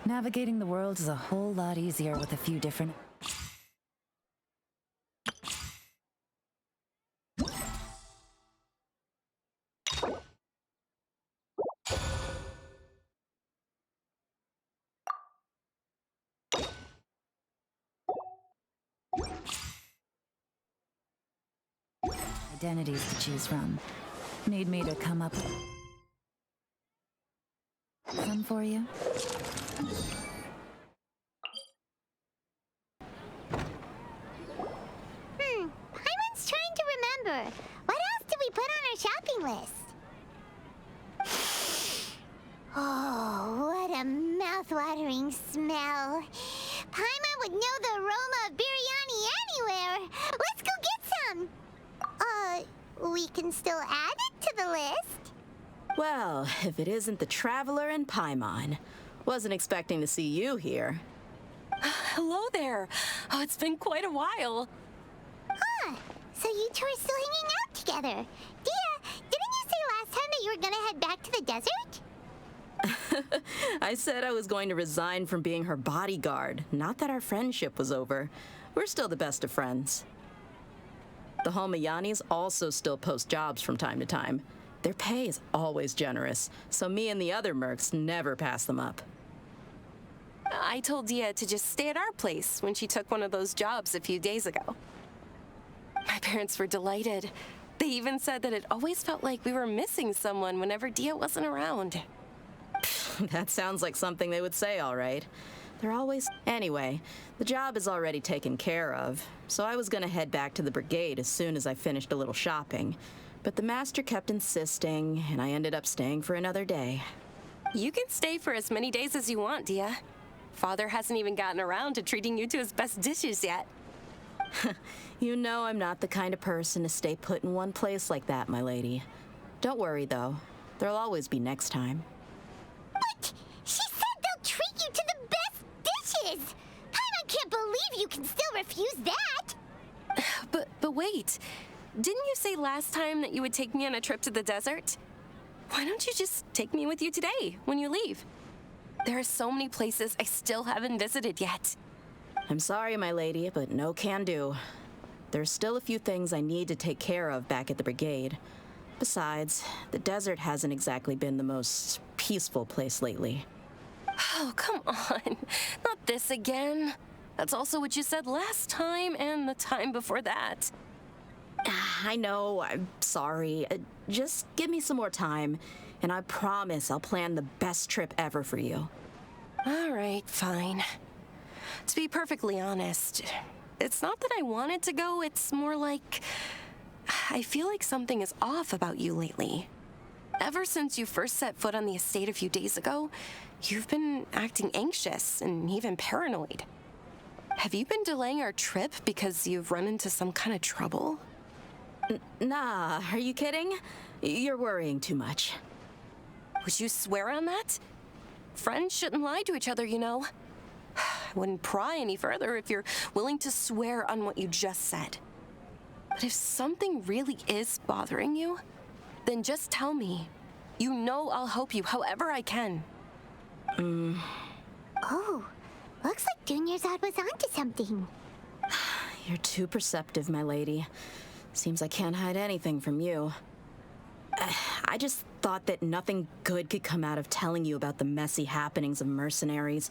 Navigating the world is a whole lot easier with a few different... identities to choose from. Need me to come up with some for you? Paimon's trying to remember. What else did we put on our shopping list? Oh, what a mouth-watering smell. Paimon would know the aroma of biryani anywhere. Let's go get some. We can still add it to the list. Well, if it isn't the Traveler and Paimon. Wasn't expecting to see you here. Hello there. Oh, it's been quite a while. Huh. So you two are still hanging out together. Dehya, didn't you say last time that you were gonna head back to the desert? I said I was going to resign from being her bodyguard, not that our friendship was over. We're still the best of friends. The Holmayanis also still post jobs from time to time. Their pay is always generous, so me and the other mercs never pass them up. I told Dehya to just stay at our place when she took one of those jobs a few days ago. My parents were delighted. They even said that it always felt like we were missing someone whenever Dehya wasn't around. That sounds like something they would say, all right. They're always... Anyway, the job is already taken care of, so I was gonna head back to the brigade as soon as I finished a little shopping. But the master kept insisting, and I ended up staying for another day. You can stay for as many days as you want, Dehya. Father hasn't even gotten around to treating you to his best dishes yet. You know I'm not the kind of person to stay put in one place like that, my lady. Don't worry, though. There'll always be next time. What? She said they'll treat you to the best dishes! Paimon can't believe you can still refuse that! But wait. Didn't you say last time that you would take me on a trip to the desert? Why don't you just take me with you today, when you leave? There are so many places I still haven't visited yet. I'm sorry, my lady, but no can do. There's still a few things I need to take care of back at the brigade. Besides, the desert hasn't exactly been the most peaceful place lately. Oh, come on. Not this again. That's also what you said last time and the time before that. I know, I'm sorry. Just give me some more time, and I promise I'll plan the best trip ever for you. All right, fine. To be perfectly honest, it's not that I wanted to go, it's more like... I feel like something is off about you lately. Ever since you first set foot on the estate a few days ago, you've been acting anxious and even paranoid. Have you been delaying our trip because you've run into some kind of trouble? Nah, are you kidding? You're worrying too much. Would you swear on that? Friends shouldn't lie to each other, you know. I wouldn't pry any further if you're willing to swear on what you just said. But if something really is bothering you, then just tell me. You know I'll help you however I can. Oh, looks like Dunyarzad was onto something. You're too perceptive, my lady. Seems I can't hide anything from you. I just thought that nothing good could come out of telling you about the messy happenings of mercenaries.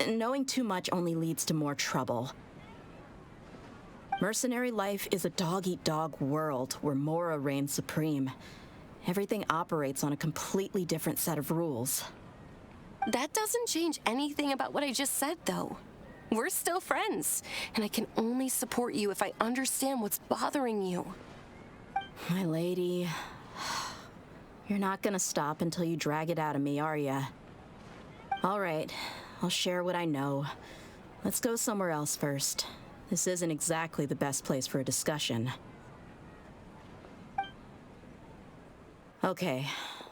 Knowing too much only leads to more trouble. Mercenary life is a dog-eat-dog world where Mora reigns supreme. Everything operates on a completely different set of rules. That doesn't change anything about what I just said, though. We're still friends, and I can only support you if I understand what's bothering you. My lady, you're not gonna stop until you drag it out of me, are ya? All right, I'll share what I know. Let's go somewhere else first. This isn't exactly the best place for a discussion. Okay,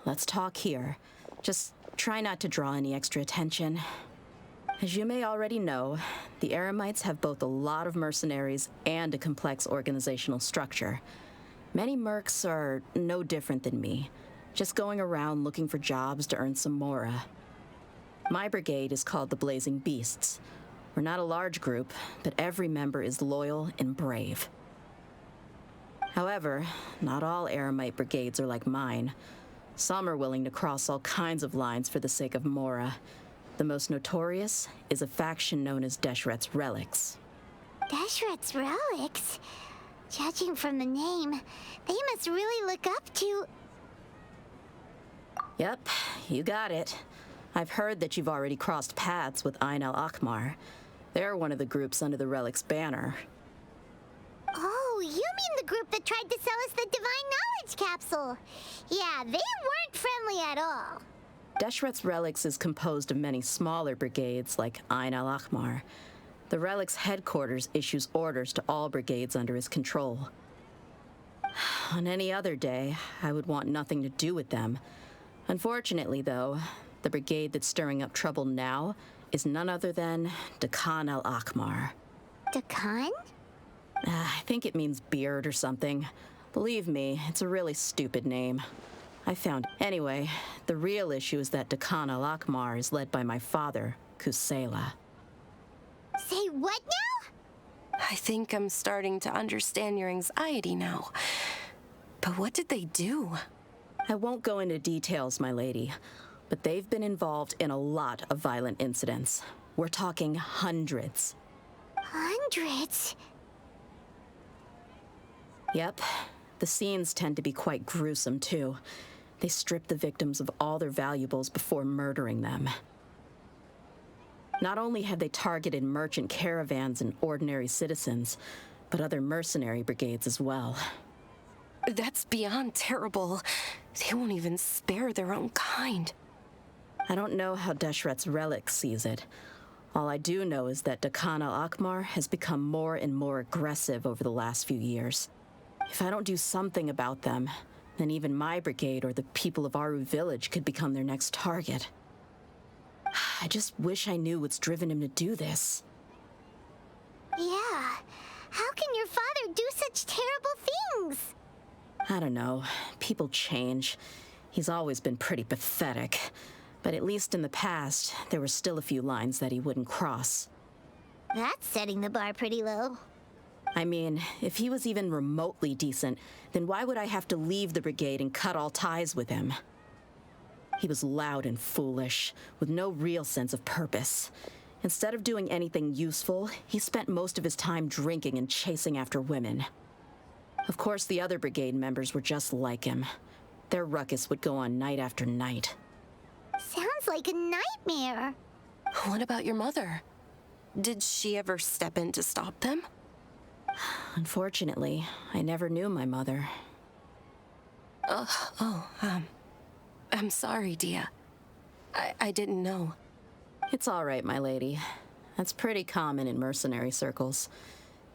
let's talk here. Just try not to draw any extra attention. As you may already know, the Eremites have both a lot of mercenaries and a complex organizational structure. Many mercs are no different than me, just going around looking for jobs to earn some mora. My brigade is called the Blazing Beasts. We're not a large group, but every member is loyal and brave. However, not all Eremite brigades are like mine. Some are willing to cross all kinds of lines for the sake of Mora. The most notorious is a faction known as Desheret's Relics. Desheret's Relics? Judging from the name, they must really look up to... Yep, you got it. I've heard that you've already crossed paths with al-Ahmar. They're one of the groups under the Relic's banner. Oh, you mean the group that tried to sell us the Divine Knowledge Capsule? Yeah, they weren't friendly at all. Desheret's Relics is composed of many smaller brigades like al-Ahmar. The Relic's headquarters issues orders to all brigades under his control. On any other day, I would want nothing to do with them. Unfortunately, though, the brigade that's stirring up trouble now is none other than Dehya al-Ahmar. Dakan? I think it means beard or something. Believe me, it's a really stupid name. I found... Anyway, the real issue is that Dehya al-Ahmar is led by my father, Kusela. Say what now? I think I'm starting to understand your anxiety now. But what did they do? I won't go into details, my lady, but they've been involved in a lot of violent incidents. We're talking hundreds. Hundreds? Yep. The scenes tend to be quite gruesome, too. They strip the victims of all their valuables before murdering them. Not only have they targeted merchant caravans and ordinary citizens, but other mercenary brigades as well. That's beyond terrible. They won't even spare their own kind. I don't know how Desheret's Relic sees it. All I do know is that Dehya al-Ahmar has become more and more aggressive over the last few years. If I don't do something about them, then even my brigade or the people of Aru village could become their next target. I just wish I knew what's driven him to do this. Yeah. How can your father do such terrible things? I don't know. People change. He's always been pretty pathetic. But at least in the past, there were still a few lines that he wouldn't cross. That's setting the bar pretty low. I mean, if he was even remotely decent, then why would I have to leave the brigade and cut all ties with him? He was loud and foolish, with no real sense of purpose. Instead of doing anything useful, he spent most of his time drinking and chasing after women. Of course, the other brigade members were just like him. Their ruckus would go on night after night. Sounds like a nightmare. What about your mother? Did she ever step in to stop them? Unfortunately, I never knew my mother. I'm sorry, Dehya. I didn't know. It's all right, my lady. That's pretty common in mercenary circles.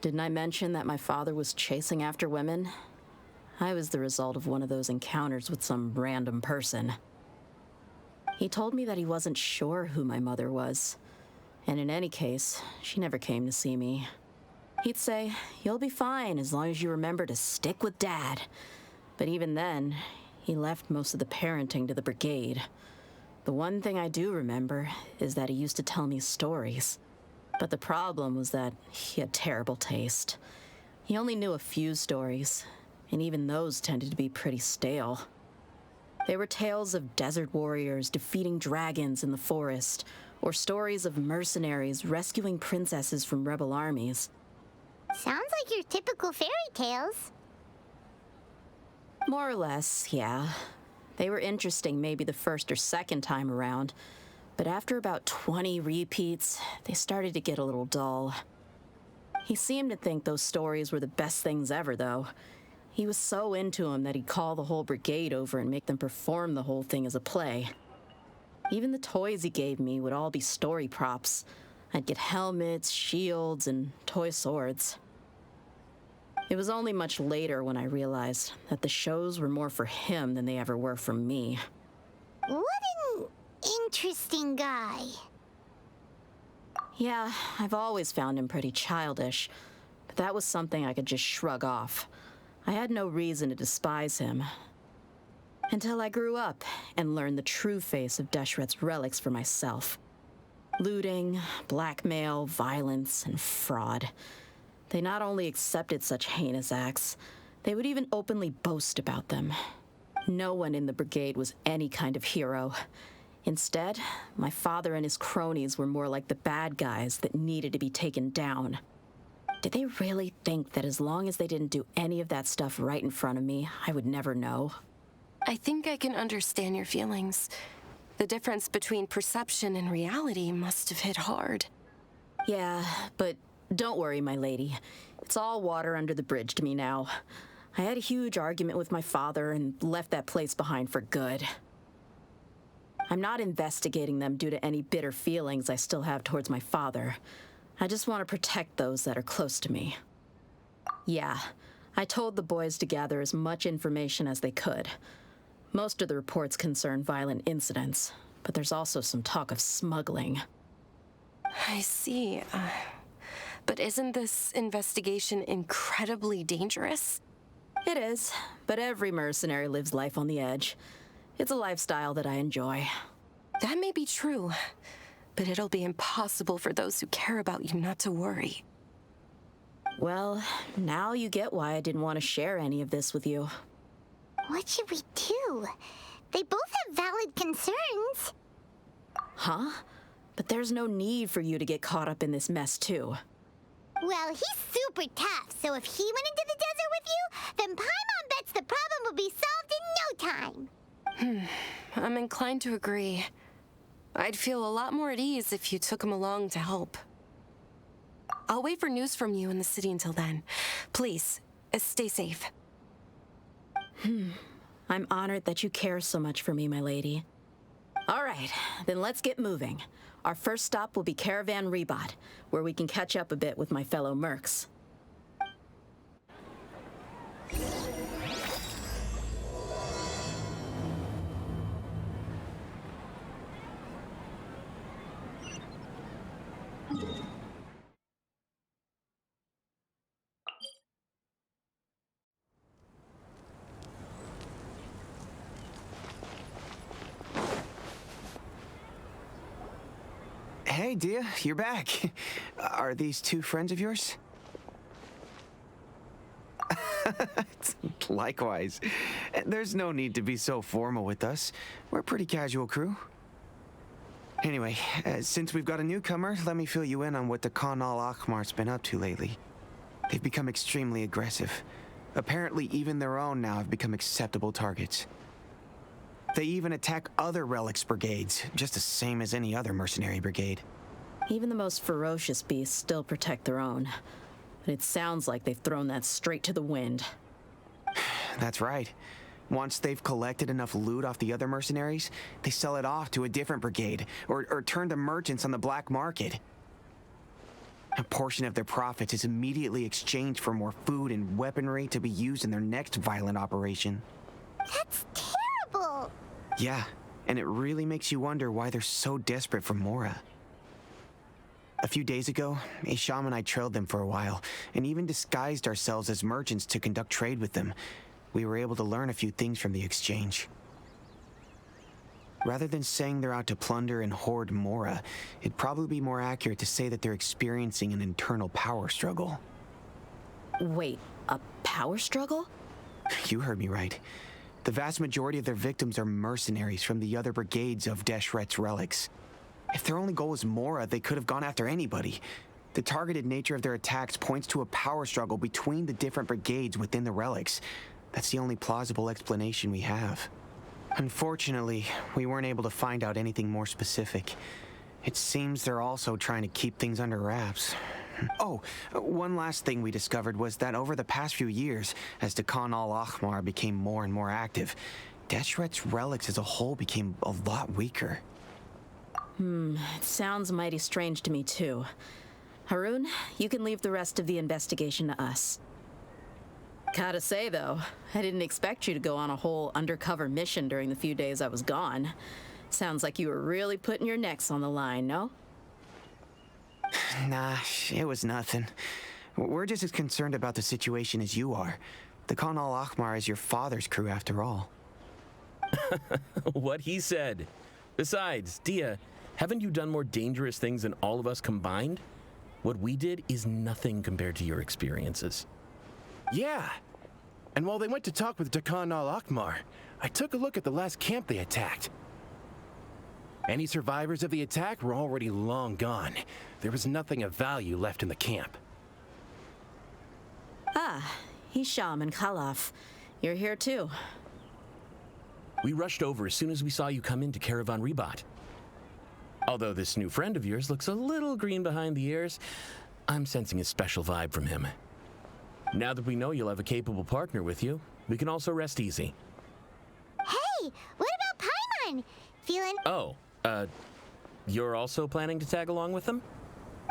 Didn't I mention that my father was chasing after women? I was the result of one of those encounters with some random person. He told me that he wasn't sure who my mother was. And in any case, she never came to see me. He'd say, "You'll be fine as long as you remember to stick with Dad." But even then, he left most of the parenting to the brigade. The one thing I do remember is that he used to tell me stories. But the problem was that he had terrible taste. He only knew a few stories, and even those tended to be pretty stale. They were tales of desert warriors defeating dragons in the forest, or stories of mercenaries rescuing princesses from rebel armies. Sounds like your typical fairy tales. More or less, yeah. They were interesting maybe the first or second time around, but after about 20 repeats, they started to get a little dull. He seemed to think those stories were the best things ever, though. He was so into them that he'd call the whole brigade over and make them perform the whole thing as a play. Even the toys he gave me would all be story props. I'd get helmets, shields, and toy swords. It was only much later when I realized that the shows were more for him than they ever were for me. What an interesting guy. Yeah, I've always found him pretty childish, but that was something I could just shrug off. I had no reason to despise him. Until I grew up and learned the true face of Deshret's relics for myself. Looting, blackmail, violence, and fraud. They not only accepted such heinous acts, they would even openly boast about them. No one in the brigade was any kind of hero. Instead, my father and his cronies were more like the bad guys that needed to be taken down. Did they really think that as long as they didn't do any of that stuff right in front of me, I would never know? I think I can understand your feelings. The difference between perception and reality must have hit hard. Yeah, but don't worry, my lady. It's all water under the bridge to me now. I had a huge argument with my father and left that place behind for good. I'm not investigating them due to any bitter feelings I still have towards my father. I just want to protect those that are close to me. Yeah, I told the boys to gather as much information as they could. Most of the reports concern violent incidents, but there's also some talk of smuggling. I see. But isn't this investigation incredibly dangerous? It is, but every mercenary lives life on the edge. It's a lifestyle that I enjoy. That may be true, but it'll be impossible for those who care about you not to worry. Well, now you get why I didn't want to share any of this with you. What should we do? They both have valid concerns. Huh? But there's no need for you to get caught up in this mess, too. Well, he's super tough, so if he went into the desert with you, then Paimon bets the problem will be solved in no time. I'm inclined to agree. I'd feel a lot more at ease if you took him along to help. I'll wait for news from you in the city until then. Please, stay safe. I'm honored that you care so much for me, my lady. All right, then let's get moving. Our first stop will be Caravan Ribat, where we can catch up a bit with my fellow mercs. Hey, Dehya, you're back. Are these two friends of yours? Likewise. There's no need to be so formal with us. We're a pretty casual crew. Anyway, since we've got a newcomer, let me fill you in on what the Khan al-Ahmar's been up to lately. They've become extremely aggressive. Apparently, even their own now have become acceptable targets. They even attack other relics brigades, just the same as any other mercenary brigade. Even the most ferocious beasts still protect their own. But it sounds like they've thrown that straight to the wind. That's right. Once they've collected enough loot off the other mercenaries, they sell it off to a different brigade, or turn to merchants on the black market. A portion of their profits is immediately exchanged for more food and weaponry to be used in their next violent operation. That's terrible! Yeah, and it really makes you wonder why they're so desperate for Mora. A few days ago, Isham and I trailed them for a while, and even disguised ourselves as merchants to conduct trade with them. We were able to learn a few things from the exchange. Rather than saying they're out to plunder and hoard Mora, it'd probably be more accurate to say that they're experiencing an internal power struggle. Wait, a power struggle? You heard me right. The vast majority of their victims are mercenaries from the other brigades of Deshret's relics. If their only goal was Mora, they could have gone after anybody. The targeted nature of their attacks points to a power struggle between the different brigades within the relics. That's the only plausible explanation we have. Unfortunately, we weren't able to find out anything more specific. It seems they're also trying to keep things under wraps. Oh, one last thing we discovered was that over the past few years, as the Khan al-Ahmar became more and more active, Deshret's relics as a whole became a lot weaker. It sounds mighty strange to me, too. Harun, you can leave the rest of the investigation to us. Gotta say, though, I didn't expect you to go on a whole undercover mission during the few days I was gone. Sounds like you were really putting your necks on the line, no? Nah, it was nothing. We're just as concerned about the situation as you are. The Khan al-Ahmar is your father's crew, after all. What he said. Besides, Dehya, haven't you done more dangerous things than all of us combined? What we did is nothing compared to your experiences. Yeah. And while they went to talk with Dekan al-Ahmar, I took a look at the last camp they attacked. Any survivors of the attack were already long gone. There was nothing of value left in the camp. Ah, Hisham and Khalaf. You're here too. We rushed over as soon as we saw you come into Caravan Ribat. Although this new friend of yours looks a little green behind the ears, I'm sensing a special vibe from him. Now that we know you'll have a capable partner with you, we can also rest easy. Hey, what about Paimon? Feeling... Oh, you're also planning to tag along with them?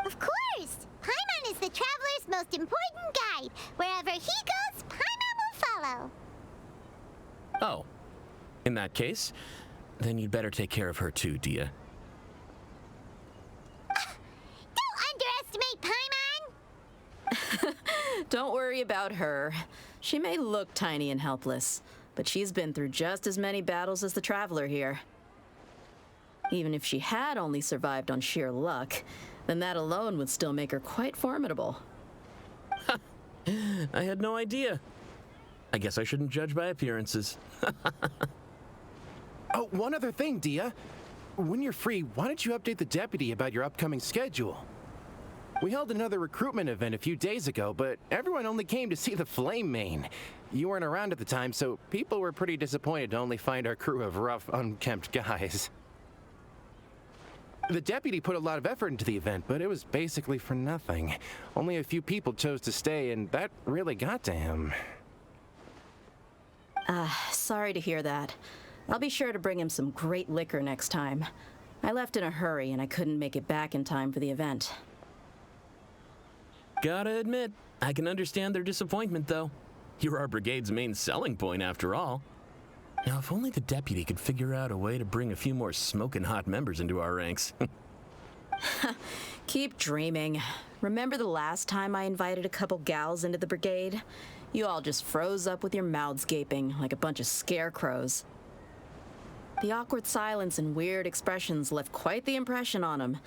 Of course! Paimon is the traveler's most important guide. Wherever he goes, Paimon will follow. Oh, in that case, then you'd better take care of her too, Dehya. Don't underestimate Paimon! Don't worry about her. She may look tiny and helpless, but she's been through just as many battles as the traveler here. Even if she had only survived on sheer luck, then that alone would still make her quite formidable. I had no idea. I guess I shouldn't judge by appearances. Oh, one other thing, Dehya. When you're free, why don't you update the deputy about your upcoming schedule? We held another recruitment event a few days ago, but everyone only came to see the Flame Mane. You weren't around at the time, so people were pretty disappointed to only find our crew of rough, unkempt guys. The deputy put a lot of effort into the event, but it was basically for nothing. Only a few people chose to stay, and that really got to him. Sorry to hear that. I'll be sure to bring him some great liquor next time. I left in a hurry and I couldn't make it back in time for the event. Gotta admit, I can understand their disappointment, though. You're our brigade's main selling point, after all. Now, if only the deputy could figure out a way to bring a few more smoking hot members into our ranks. Keep dreaming. Remember the last time I invited a couple gals into the brigade? You all just froze up with your mouths gaping like a bunch of scarecrows. The awkward silence and weird expressions left quite the impression on them.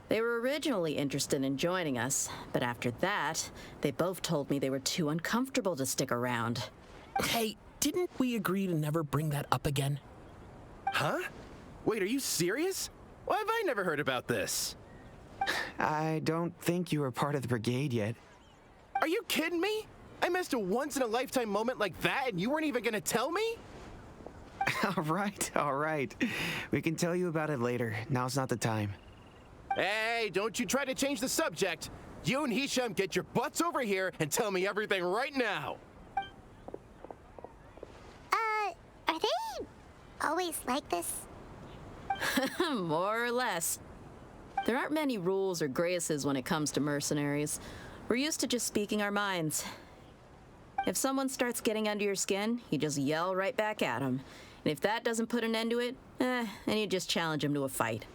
They were originally interested in joining us, but after that, they both told me they were too uncomfortable to stick around. Hey, didn't we agree to never bring that up again? Huh? Wait, are you serious? Why have I never heard about this? I don't think you were part of the brigade yet. Are you kidding me? I missed a once-in-a-lifetime moment like that and you weren't even gonna tell me? All right. We can tell you about it later. Now's not the time. Hey, don't you try to change the subject. You and Hisham get your butts over here and tell me everything right now. Are they always like this? More or less. There aren't many rules or graces when it comes to mercenaries. We're used to just speaking our minds. If someone starts getting under your skin, you just yell right back at them. And if that doesn't put an end to it, then you just challenge them to a fight.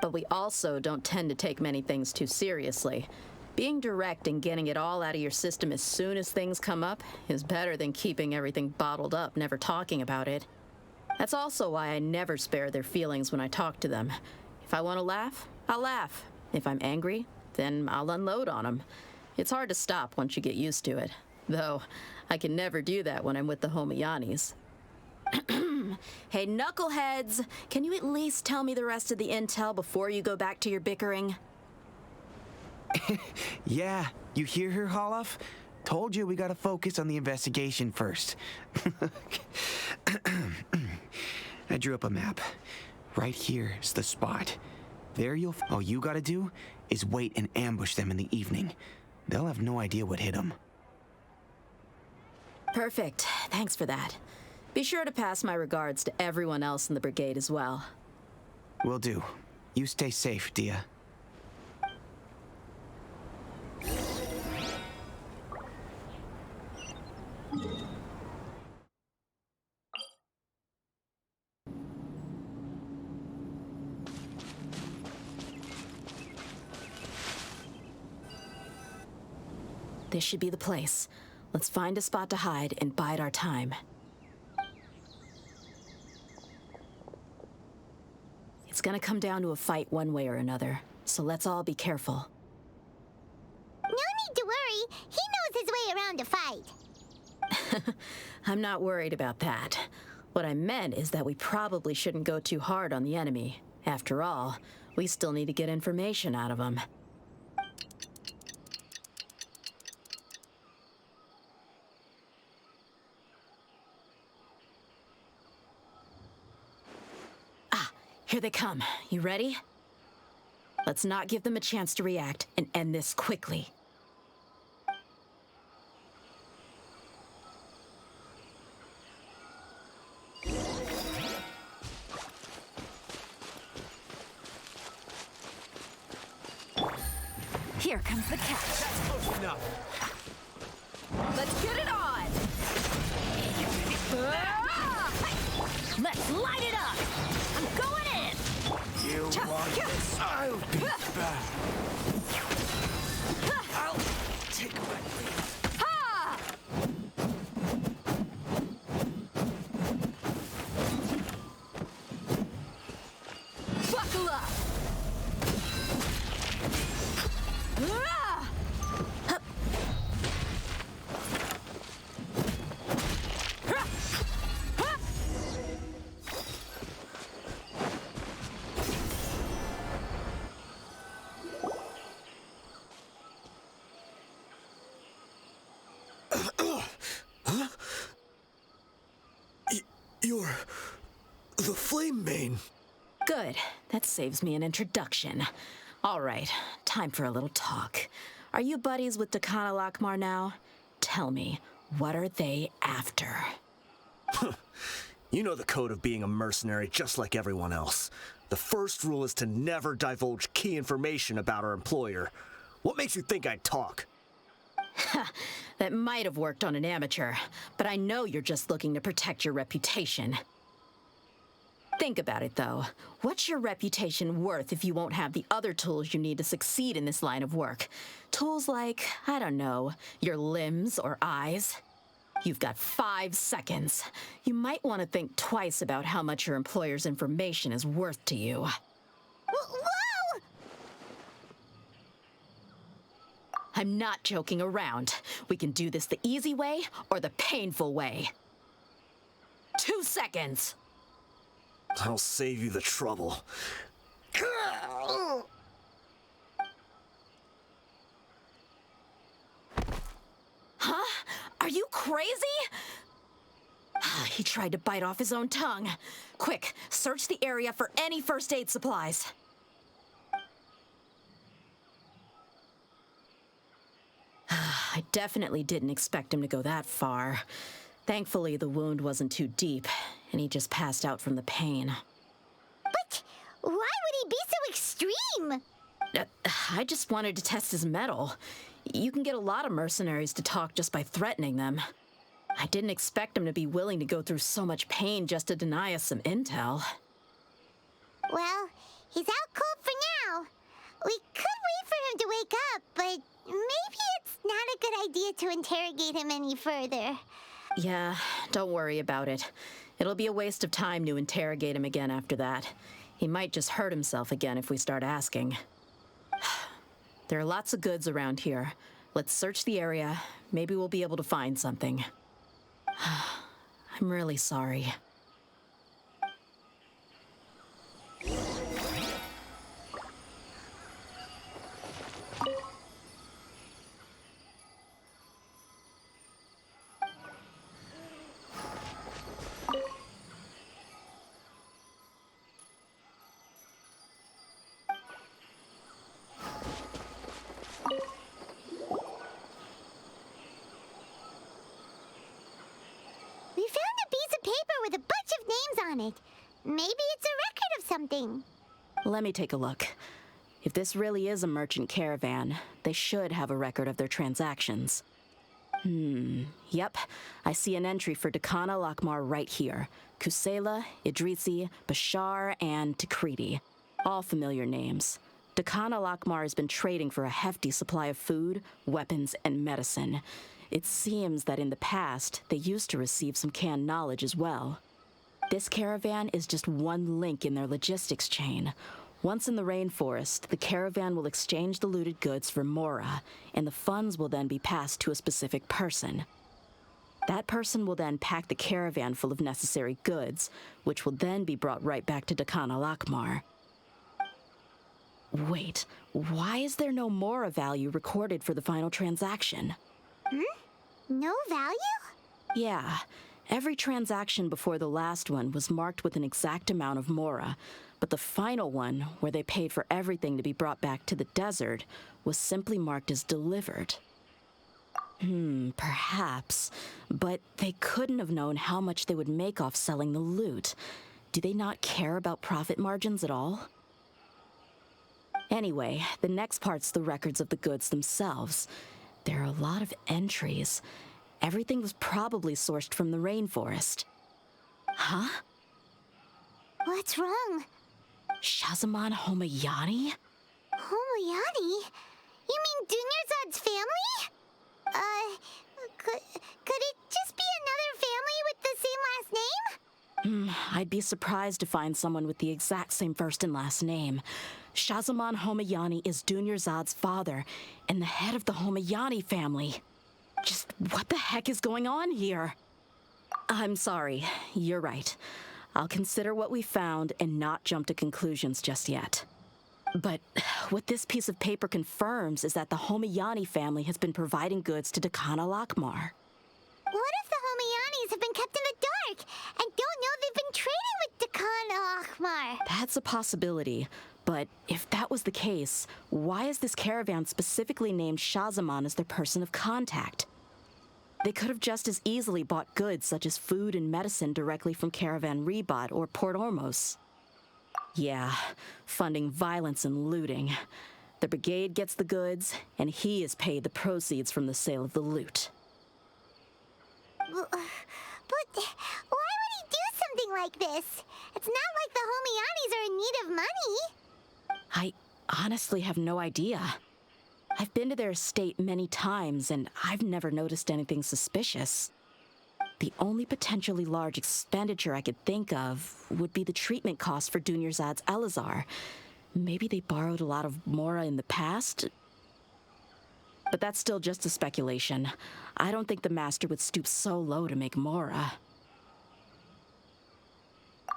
But we also don't tend to take many things too seriously. Being direct and getting it all out of your system as soon as things come up is better than keeping everything bottled up, never talking about it. That's also why I never spare their feelings when I talk to them. If I want to laugh, I'll laugh. If I'm angry, then I'll unload on them. It's hard to stop once you get used to it. Though, I can never do that when I'm with the Homiyanis. Hey, knuckleheads! Can you at least tell me the rest of the intel before you go back to your bickering? Yeah, you hear her, Khalaf? Told you we gotta focus on the investigation first. I drew up a map. Right here's the spot. There all you gotta do is wait and ambush them in the evening. They'll have no idea what hit them. Perfect. Thanks for that. Be sure to pass my regards to everyone else in the brigade as well. Will do. You stay safe, Dehya. This should be the place. Let's find a spot to hide and bide our time. gonna come down to a fight one way or another, so let's all be careful. No need to worry. He knows his way around a fight. I'm not worried about that. What I meant is that we probably shouldn't go too hard on the enemy. After all, we still need to get information out of them. Here they come. You ready? Let's not give them a chance to react and end this quickly. Here comes the catch. That's close enough. Let's get it on! Let's light it up! I'm going in! You want this? I'll be back. I'll take my leave. Ha! Buckle up! You're the Flame Mane. Good. That saves me an introduction. All right, time for a little talk. Are you buddies with al-Ahmar now? Tell me, what are they after? You know the code of being a mercenary just like everyone else. The first rule is to never divulge key information about our employer. What makes you think I'd talk? That might have worked on an amateur, but I know you're just looking to protect your reputation. Think about it, though. What's your reputation worth if you won't have the other tools you need to succeed in this line of work? Tools like, I don't know, your limbs or eyes? You've got 5 seconds. You might want to think twice about how much your employer's information is worth to you. Whoa! I'm not joking around. We can do this the easy way or the painful way. 2 seconds. I'll save you the trouble. Huh? Are you crazy? He tried to bite off his own tongue. Quick, search the area for any first aid supplies. I definitely didn't expect him to go that far. Thankfully, the wound wasn't too deep, and he just passed out from the pain. But why would he be so extreme? I just wanted to test his mettle. You can get a lot of mercenaries to talk just by threatening them. I didn't expect him to be willing to go through so much pain just to deny us some intel. Well, he's out cold for now. We could wait for him to wake up, but maybe it's not a good idea to interrogate him any further. Yeah, don't worry about it. It'll be a waste of time to interrogate him again after that. He might just hurt himself again if we start asking. There are lots of goods around here. Let's search the area. Maybe we'll be able to find something. I'm really sorry. It. Maybe it's a record of something. Let me take a look. If this really is a merchant caravan, they should have a record of their transactions. Yep. I see an entry for al-Ahmar right here. Kusela, Idrisi, Bashar, and Takriti. All familiar names. al-Ahmar has been trading for a hefty supply of food, weapons, and medicine. It seems that in the past, they used to receive some canned knowledge as well. This caravan is just one link in their logistics chain. Once in the rainforest, the caravan will exchange the looted goods for mora, and the funds will then be passed to a specific person. That person will then pack the caravan full of necessary goods, which will then be brought right back to Dehya al-Ahmar. Wait, why is there no mora value recorded for the final transaction? No value? Yeah, every transaction before the last one was marked with an exact amount of mora, but the final one, where they paid for everything to be brought back to the desert, was simply marked as delivered. Perhaps, but they couldn't have known how much they would make off selling the loot. Do they not care about profit margins at all? Anyway, the next part's the records of the goods themselves. There are a lot of entries. Everything was probably sourced from the rainforest. Huh? What's wrong? Shahzaman Homayani? Homayani? You mean Dunyarzad's family? Could it just be another family with the same last name? I'd be surprised to find someone with the exact same first and last name. Shahzaman Homayani is Dunyarzad's father, and the head of the Homayani family. Just what the heck is going on here? I'm sorry, you're right. I'll consider what we found and not jump to conclusions just yet. But what this piece of paper confirms is that the Homayani family has been providing goods to Dehya al-Ahmar. What if the Homayanis have been kept in the dark and don't know they've been trading with Dehya al-Ahmar? That's a possibility, but if that was the case, why is this caravan specifically named Shahzaman as their person of contact? They could have just as easily bought goods such as food and medicine directly from Caravan Ribat or Port Ormos. Yeah, funding violence and looting. The brigade gets the goods, and he is paid the proceeds from the sale of the loot. But why would he do something like this? It's not like the Homayanis are in need of money. I honestly have no idea. I've been to their estate many times, and I've never noticed anything suspicious. The only potentially large expenditure I could think of would be the treatment cost for Dunyarzad's al-Ahmar. Maybe they borrowed a lot of mora in the past? But that's still just a speculation. I don't think the master would stoop so low to make mora.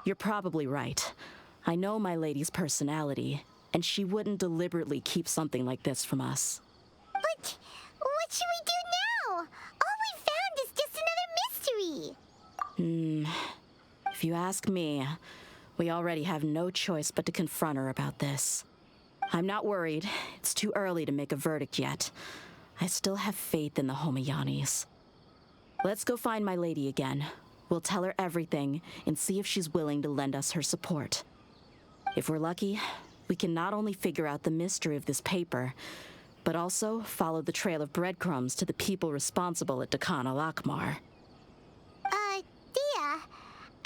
You're probably right. I know my lady's personality, and she wouldn't deliberately keep something like this from us. But what should we do now? All we found is just another mystery. If you ask me, we already have no choice but to confront her about this. I'm not worried. It's too early to make a verdict yet. I still have faith in the Homayanis. Let's go find my lady again. We'll tell her everything and see if she's willing to lend us her support. If we're lucky, we can not only figure out the mystery of this paper, but also follow the trail of breadcrumbs to the people responsible at Dehya al-Ahmar. Dehya,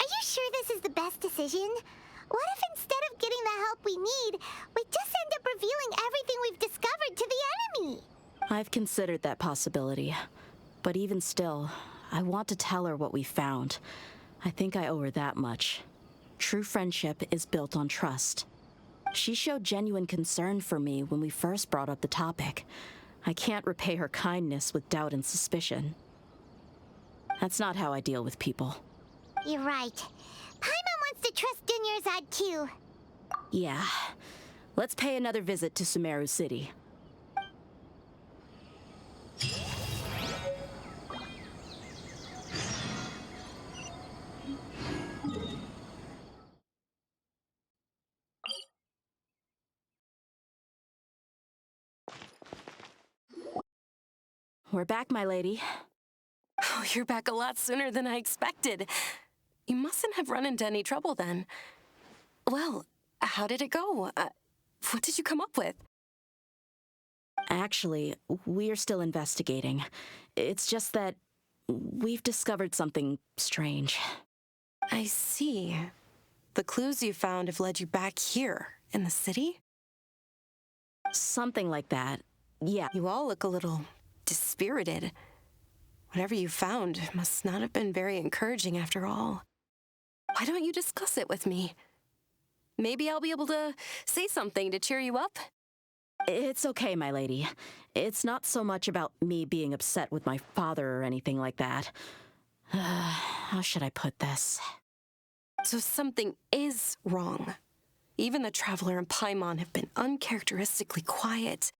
are you sure this is the best decision? What if instead of getting the help we need, we just end up revealing everything we've discovered to the enemy? I've considered that possibility, but even still, I want to tell her what we found. I think I owe her that much. True friendship is built on trust. She showed genuine concern for me when we first brought up the topic. I can't repay her kindness with doubt and suspicion. That's not how I deal with people. You're right. Paimon wants to trust Dunyarzad too. Yeah. Let's pay another visit to Sumeru City. We're back, my lady. Oh, you're back a lot sooner than I expected. You mustn't have run into any trouble then. Well, how did it go? What did you come up with? Actually, we're still investigating. It's just that we've discovered something strange. I see. The clues you found have led you back here, in the city? Something like that. Yeah. You all look a little dispirited. Whatever you found must not have been very encouraging after all. Why don't you discuss it with me? Maybe I'll be able to say something to cheer you up. It's okay, my lady. It's not so much about me being upset with my father or anything like that. How should I put this? So something is wrong. Even the Traveler and Paimon have been uncharacteristically quiet.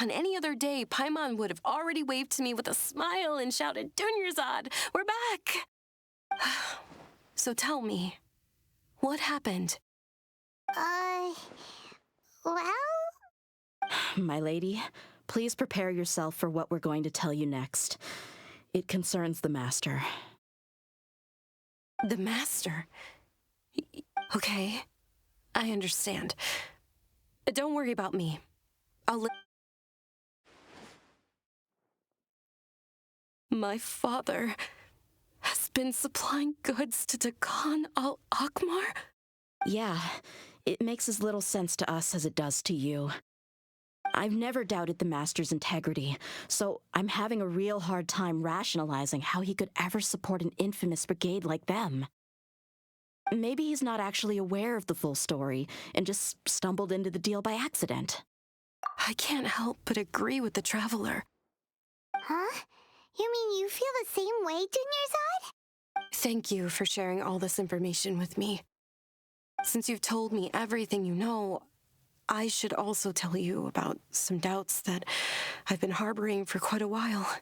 On any other day, Paimon would have already waved to me with a smile and shouted, "Dunyarzad, we're back!" So tell me, what happened? Well? My lady, please prepare yourself for what we're going to tell you next. It concerns the Master. The Master? Okay, I understand. Don't worry about me. My father has been supplying goods to Khan al-Ahmar? Yeah, it makes as little sense to us as it does to you. I've never doubted the Master's integrity, so I'm having a real hard time rationalizing how he could ever support an infamous brigade like them. Maybe he's not actually aware of the full story and just stumbled into the deal by accident. I can't help but agree with the Traveler. Huh? You mean you feel the same way, Dunyarzad? Thank you for sharing all this information with me. Since you've told me everything you know, I should also tell you about some doubts that I've been harboring for quite a while.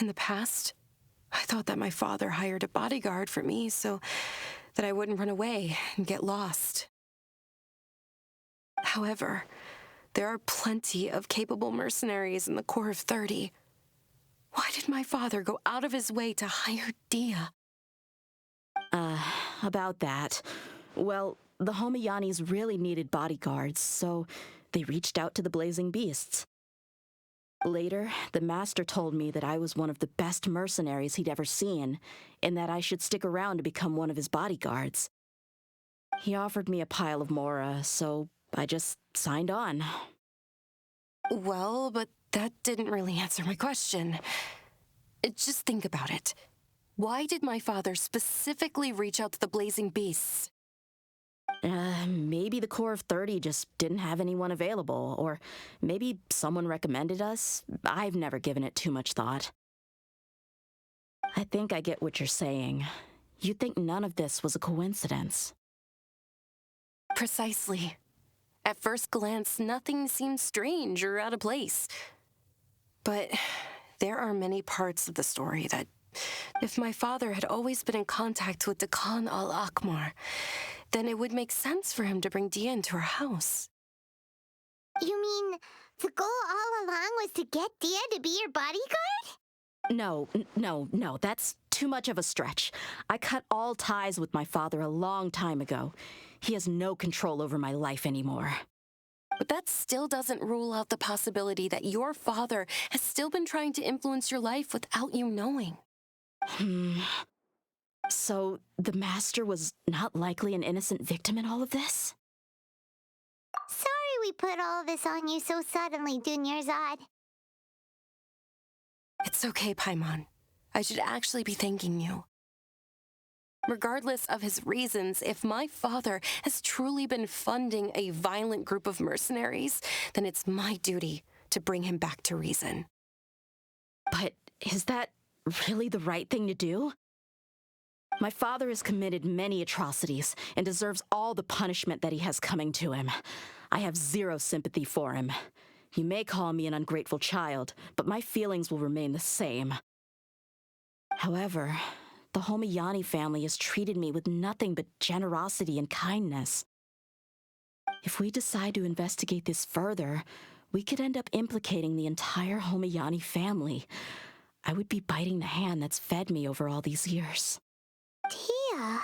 In the past, I thought that my father hired a bodyguard for me so that I wouldn't run away and get lost. However, there are plenty of capable mercenaries in the Corps of 30. Why did my father go out of his way to hire Dehya? About that. Well, the Homiyanis really needed bodyguards, so they reached out to the Blazing Beasts. Later, the Master told me that I was one of the best mercenaries he'd ever seen, and that I should stick around to become one of his bodyguards. He offered me a pile of mora, so I just signed on. Well, but that didn't really answer my question. Just think about it. Why did my father specifically reach out to the Blazing Beasts? Maybe the Corps of 30 just didn't have anyone available, or maybe someone recommended us. I've never given it too much thought. I think I get what you're saying. You think none of this was a coincidence. Precisely. At first glance, nothing seems strange or out of place. But there are many parts of the story that, if my father had always been in contact with the Khan al-Ahmar, then it would make sense for him to bring Dehya into our house. You mean the goal all along was to get Dehya to be your bodyguard? No, that's too much of a stretch. I cut all ties with my father a long time ago. He has no control over my life anymore. But that still doesn't rule out the possibility that your father has still been trying to influence your life without you knowing. So, the Master was not likely an innocent victim in all of this? Sorry we put all this on you so suddenly, Dunyarzad. It's okay, Paimon. I should actually be thanking you. Regardless of his reasons, if my father has truly been funding a violent group of mercenaries, then it's my duty to bring him back to reason. But is that really the right thing to do? My father has committed many atrocities and deserves all the punishment that he has coming to him. I have zero sympathy for him. You may call me an ungrateful child, but my feelings will remain the same. However, the Homiyani family has treated me with nothing but generosity and kindness. If we decide to investigate this further, we could end up implicating the entire Homiyani family. I would be biting the hand that's fed me over all these years. Dehya.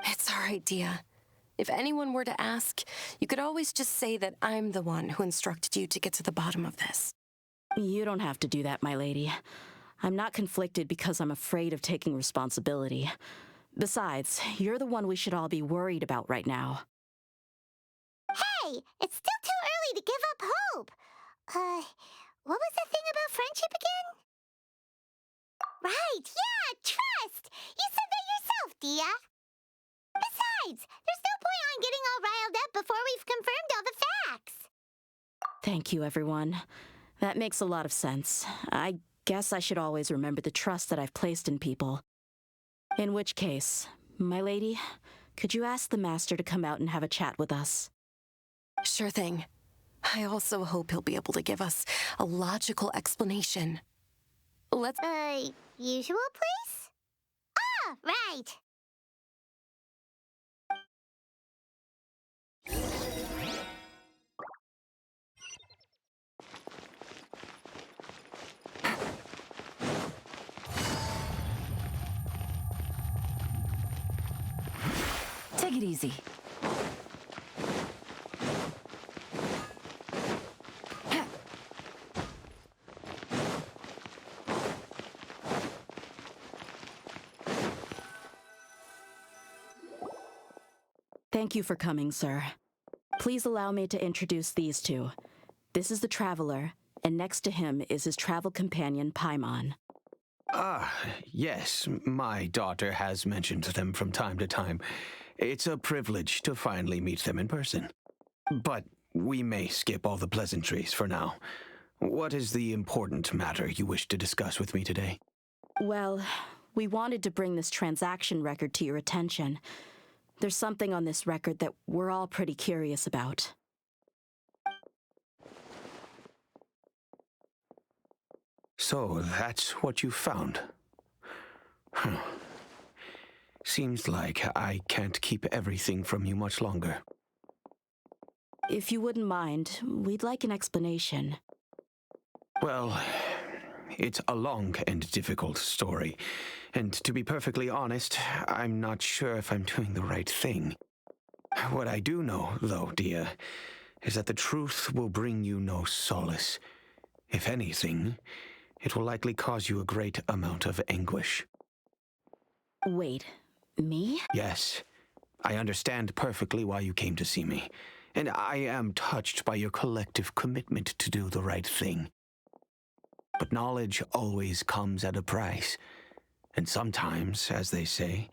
It's all right, Dehya. If anyone were to ask, you could always just say that I'm the one who instructed you to get to the bottom of this. You don't have to do that, my lady. I'm not conflicted because I'm afraid of taking responsibility. Besides, you're the one we should all be worried about right now. Hey, it's still too early to give up hope. What was the thing about friendship again? Right, yeah, trust! You said that yourself, Dehya. Besides, there's no point on getting all riled up before we've confirmed all the facts. Thank you, everyone. That makes a lot of sense. I guess I should always remember the trust that I've placed in people. In which case, my lady, could you ask the master to come out and have a chat with us? Sure thing. I also hope he'll be able to give us a logical explanation. Let's... Usual place? Ah, right. Take it easy. Thank you for coming, sir. Please allow me to introduce these two. This is the Traveler, and next to him is his travel companion, Paimon. Ah, yes, my daughter has mentioned them from time to time. It's a privilege to finally meet them in person. But we may skip all the pleasantries for now. What is the important matter you wish to discuss with me today? Well, we wanted to bring this transaction record to your attention. There's something on this record that we're all pretty curious about. So that's what you found. Seems like I can't keep everything from you much longer. If you wouldn't mind, we'd like an explanation. Well, it's a long and difficult story. And to be perfectly honest, I'm not sure if I'm doing the right thing. What I do know, though, Dehya, is that the truth will bring you no solace. If anything, it will likely cause you a great amount of anguish. Wait, me? Yes, I understand perfectly why you came to see me, and I am touched by your collective commitment to do the right thing. But knowledge always comes at a price, and sometimes, as they say,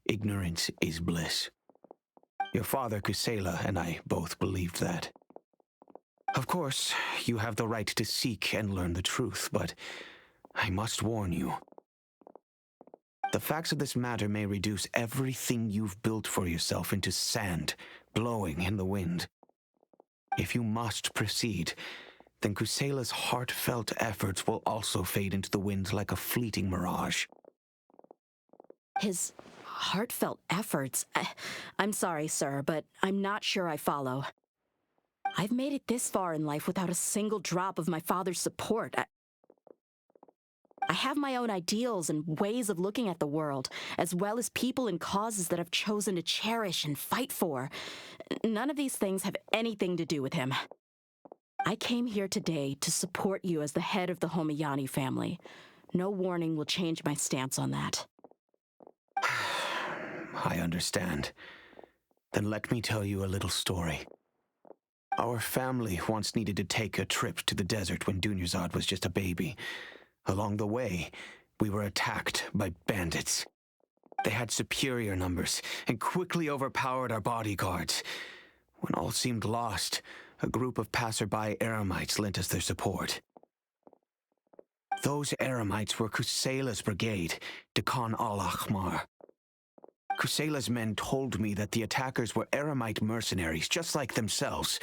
ignorance is bliss. Your father, Kusela, and I both believed that. Of course, you have the right to seek and learn the truth, but I must warn you. The facts of this matter may reduce everything you've built for yourself into sand, blowing in the wind. If you must proceed, then Kusela's heartfelt efforts will also fade into the wind like a fleeting mirage. His heartfelt efforts? I'm sorry, sir, but I'm not sure I follow. I've made it this far in life without a single drop of my father's support. I have my own ideals and ways of looking at the world, as well as people and causes that I've chosen to cherish and fight for. None of these things have anything to do with him. I came here today to support you as the head of the Homayani family. No warning will change my stance on that. I understand. Then let me tell you a little story. Our family once needed to take a trip to the desert when Dunyarzad was just a baby. Along the way, we were attacked by bandits. They had superior numbers and quickly overpowered our bodyguards. When all seemed lost, a group of passerby Eremites lent us their support. Those Eremites were Kusela's brigade, Deccan al-Ahmar. Kusela's men told me that the attackers were Eremite mercenaries, just like themselves.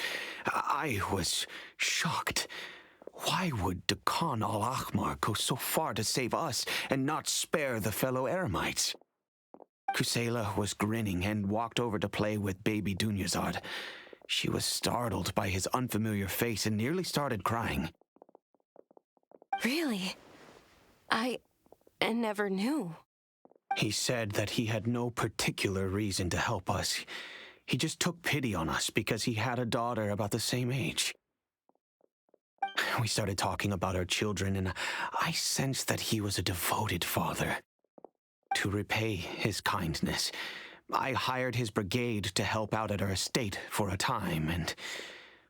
I was shocked. Why would Deccan al-Ahmar go so far to save us and not spare the fellow Eremites? Kusela was grinning and walked over to play with baby Dunyarzad. She was startled by his unfamiliar face and nearly started crying. Really? I never knew. He said that he had no particular reason to help us. He just took pity on us because he had a daughter about the same age. We started talking about our children, and I sensed that he was a devoted father. To repay his kindness, I hired his brigade to help out at our estate for a time and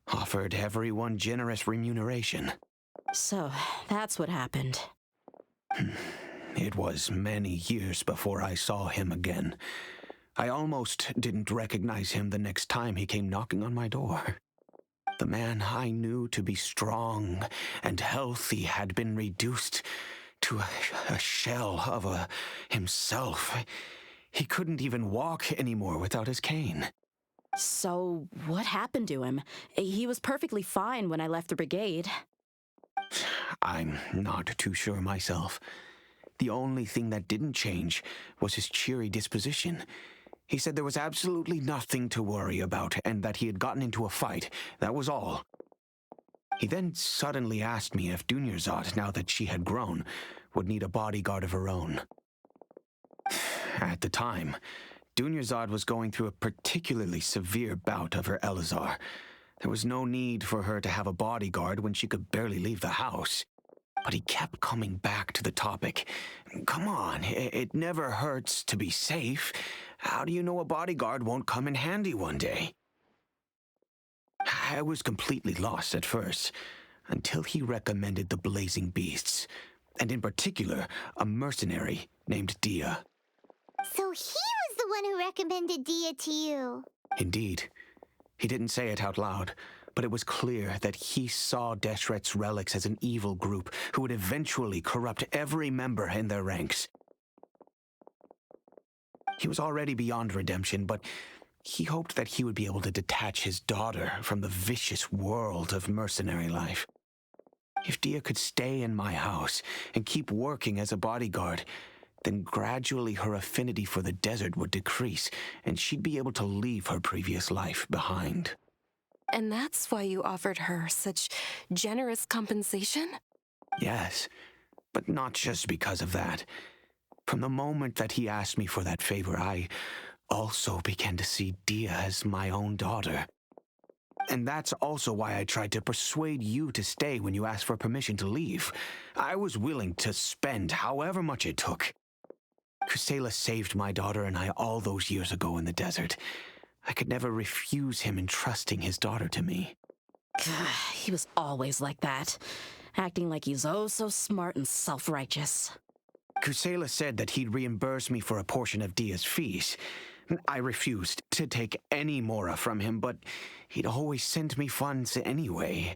offered everyone generous remuneration. So, that's what happened. It was many years before I saw him again. I almost didn't recognize him the next time he came knocking on my door. The man I knew to be strong and healthy had been reduced to a shell of himself. He couldn't even walk anymore without his cane. So, what happened to him? He was perfectly fine when I left the brigade. I'm not too sure myself. The only thing that didn't change was his cheery disposition. He said there was absolutely nothing to worry about and that he had gotten into a fight. That was all. He then suddenly asked me if Dunyarzad, now that she had grown, would need a bodyguard of her own. At the time, Dunyarzad was going through a particularly severe bout of her Elazar. There was no need for her to have a bodyguard when she could barely leave the house. But he kept coming back to the topic. Come on, it never hurts to be safe. How do you know a bodyguard won't come in handy one day? I was completely lost at first, until he recommended the Blazing Beasts, and in particular, a mercenary named Dehya. So he was the one who recommended Dehya to you. Indeed. He didn't say it out loud, but it was clear that he saw Desheret's relics as an evil group who would eventually corrupt every member in their ranks. He was already beyond redemption, but he hoped that he would be able to detach his daughter from the vicious world of mercenary life. If Dehya could stay in my house and keep working as a bodyguard, then gradually her affinity for the desert would decrease, and she'd be able to leave her previous life behind. And that's why you offered her such generous compensation? Yes, but not just because of that. From the moment that he asked me for that favor, I also began to see Dehya as my own daughter. And that's also why I tried to persuade you to stay when you asked for permission to leave. I was willing to spend however much it took. Kusela saved my daughter and I all those years ago in the desert. I could never refuse him entrusting his daughter to me. He was always like that, acting like he's oh so smart and self-righteous. Kusela said that he'd reimburse me for a portion of Dehya's fees. I refused to take any more from him, but he'd always send me funds anyway.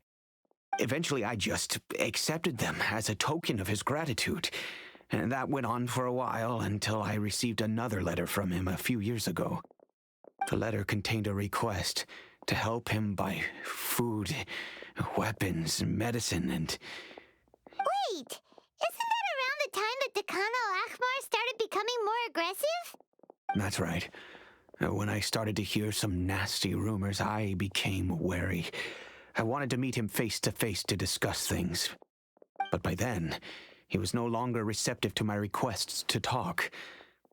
Eventually, I just accepted them as a token of his gratitude. And that went on for a while until I received another letter from him a few years ago. The letter contained a request to help him buy food, weapons, medicine, and... Wait, isn't that around the time that the Khan al-Ahmar started becoming more aggressive? That's right. When I started to hear some nasty rumors, I became wary. I wanted to meet him face to face to discuss things. But by then, he was no longer receptive to my requests to talk.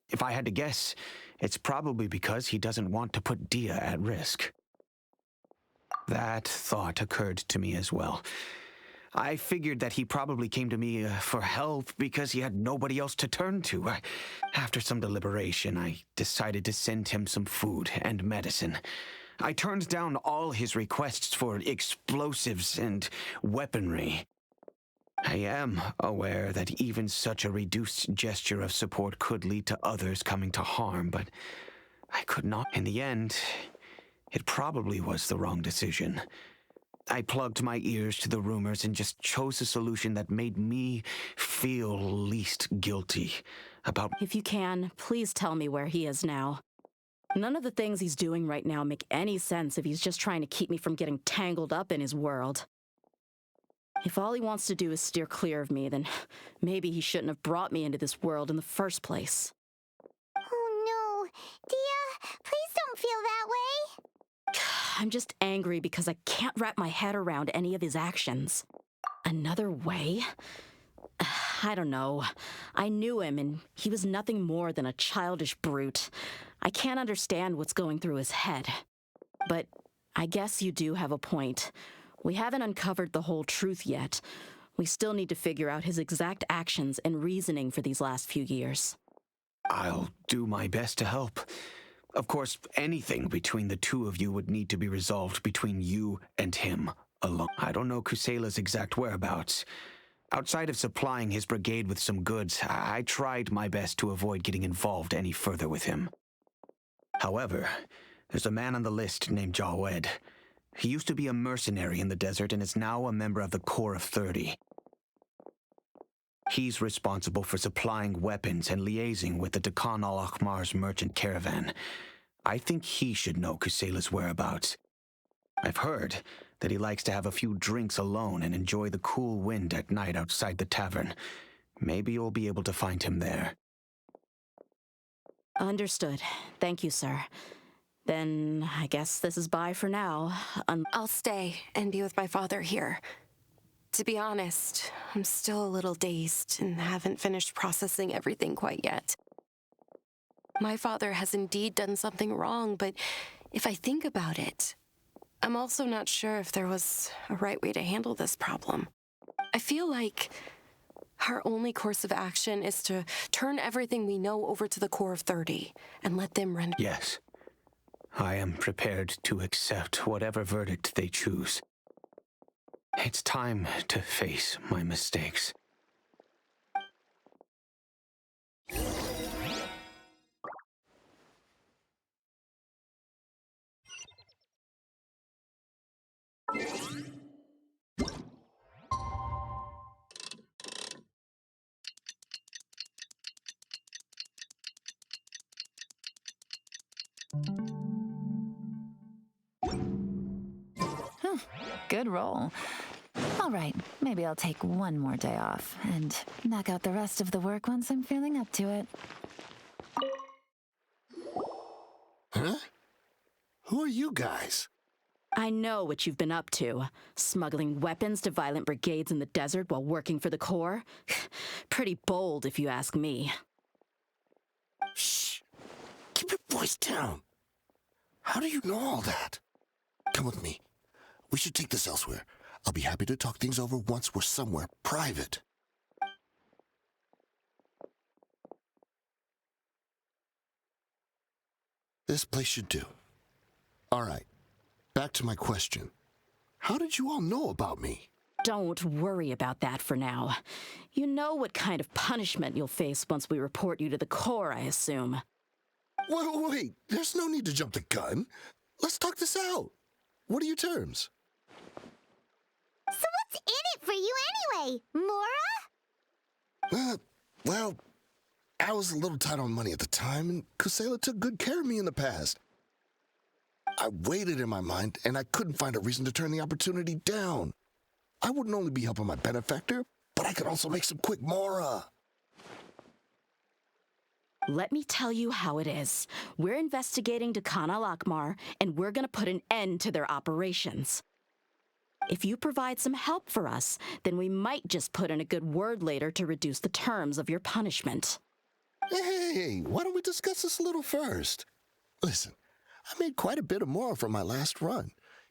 If I had to guess, it's probably because he doesn't want to put Dehya at risk. That thought occurred to me as well. I figured that he probably came to me for help because he had nobody else to turn to. After some deliberation, I decided to send him some food and medicine. I turned down all his requests for explosives and weaponry. I am aware that even such a reduced gesture of support could lead to others coming to harm, but I could not. In the end, it probably was the wrong decision. I plugged my ears to the rumors and just chose a solution that made me feel least guilty about... If you can, please tell me where he is now. None of the things he's doing right now make any sense if he's just trying to keep me from getting tangled up in his world. If all he wants to do is steer clear of me, then maybe he shouldn't have brought me into this world in the first place. Oh no, Dehya, please don't feel that way. I'm just angry because I can't wrap my head around any of his actions. Another way? I don't know. I knew him, and he was nothing more than a childish brute. I can't understand what's going through his head. But I guess you do have a point. We haven't uncovered the whole truth yet. We still need to figure out his exact actions and reasoning for these last few years. I'll do my best to help. Of course, anything between the two of you would need to be resolved between you and him alone. I don't know Kusela's exact whereabouts. Outside of supplying his brigade with some goods, I tried my best to avoid getting involved any further with him. However, there's a man on the list named Jawed. He used to be a mercenary in the desert and is now a member of the Corps of 30. He's responsible for supplying weapons and liaising with the Deccan al-Ahmar's merchant caravan. I think he should know Kusela's whereabouts. I've heard that he likes to have a few drinks alone and enjoy the cool wind at night outside the tavern. Maybe you'll be able to find him there. Understood. Thank you, sir. Then I guess this is bye for now. I'll stay and be with my father here. To be honest, I'm still a little dazed and haven't finished processing everything quite yet. My father has indeed done something wrong, but if I think about it, I'm also not sure if there was a right way to handle this problem. I feel like our only course of action is to turn everything we know over to the Corps of 30 and let them render. Yes. I am prepared to accept whatever verdict they choose. It's time to face my mistakes. Good roll. All right, maybe I'll take one more day off and knock out the rest of the work once I'm feeling up to it. Huh? Who are you guys? I know what you've been up to. Smuggling weapons to violent brigades in the desert while working for the Corps. Pretty bold, if you ask me. Shh. Keep your voice down. How do you know all that? Come with me. We should take this elsewhere. I'll be happy to talk things over once we're somewhere private. This place should do. All right. Back to my question. How did you all know about me? Don't worry about that for now. You know what kind of punishment you'll face once we report you to the Corps, I assume. Wait. There's no need to jump the gun. Let's talk this out. What are your terms? So what's in it for you anyway, Mora? Well, I was a little tight on money at the time, and Kusela took good care of me in the past. I weighed it in my mind, and I couldn't find a reason to turn the opportunity down. I wouldn't only be helping my benefactor, but I could also make some quick Mora. Let me tell you how it is. We're investigating Deccan al-Ahmar, and we're gonna put an end to their operations. If you provide some help for us, then we might just put in a good word later to reduce the terms of your punishment. Hey, why don't we discuss this a little first? Listen, I made quite a bit of Mora from my last run.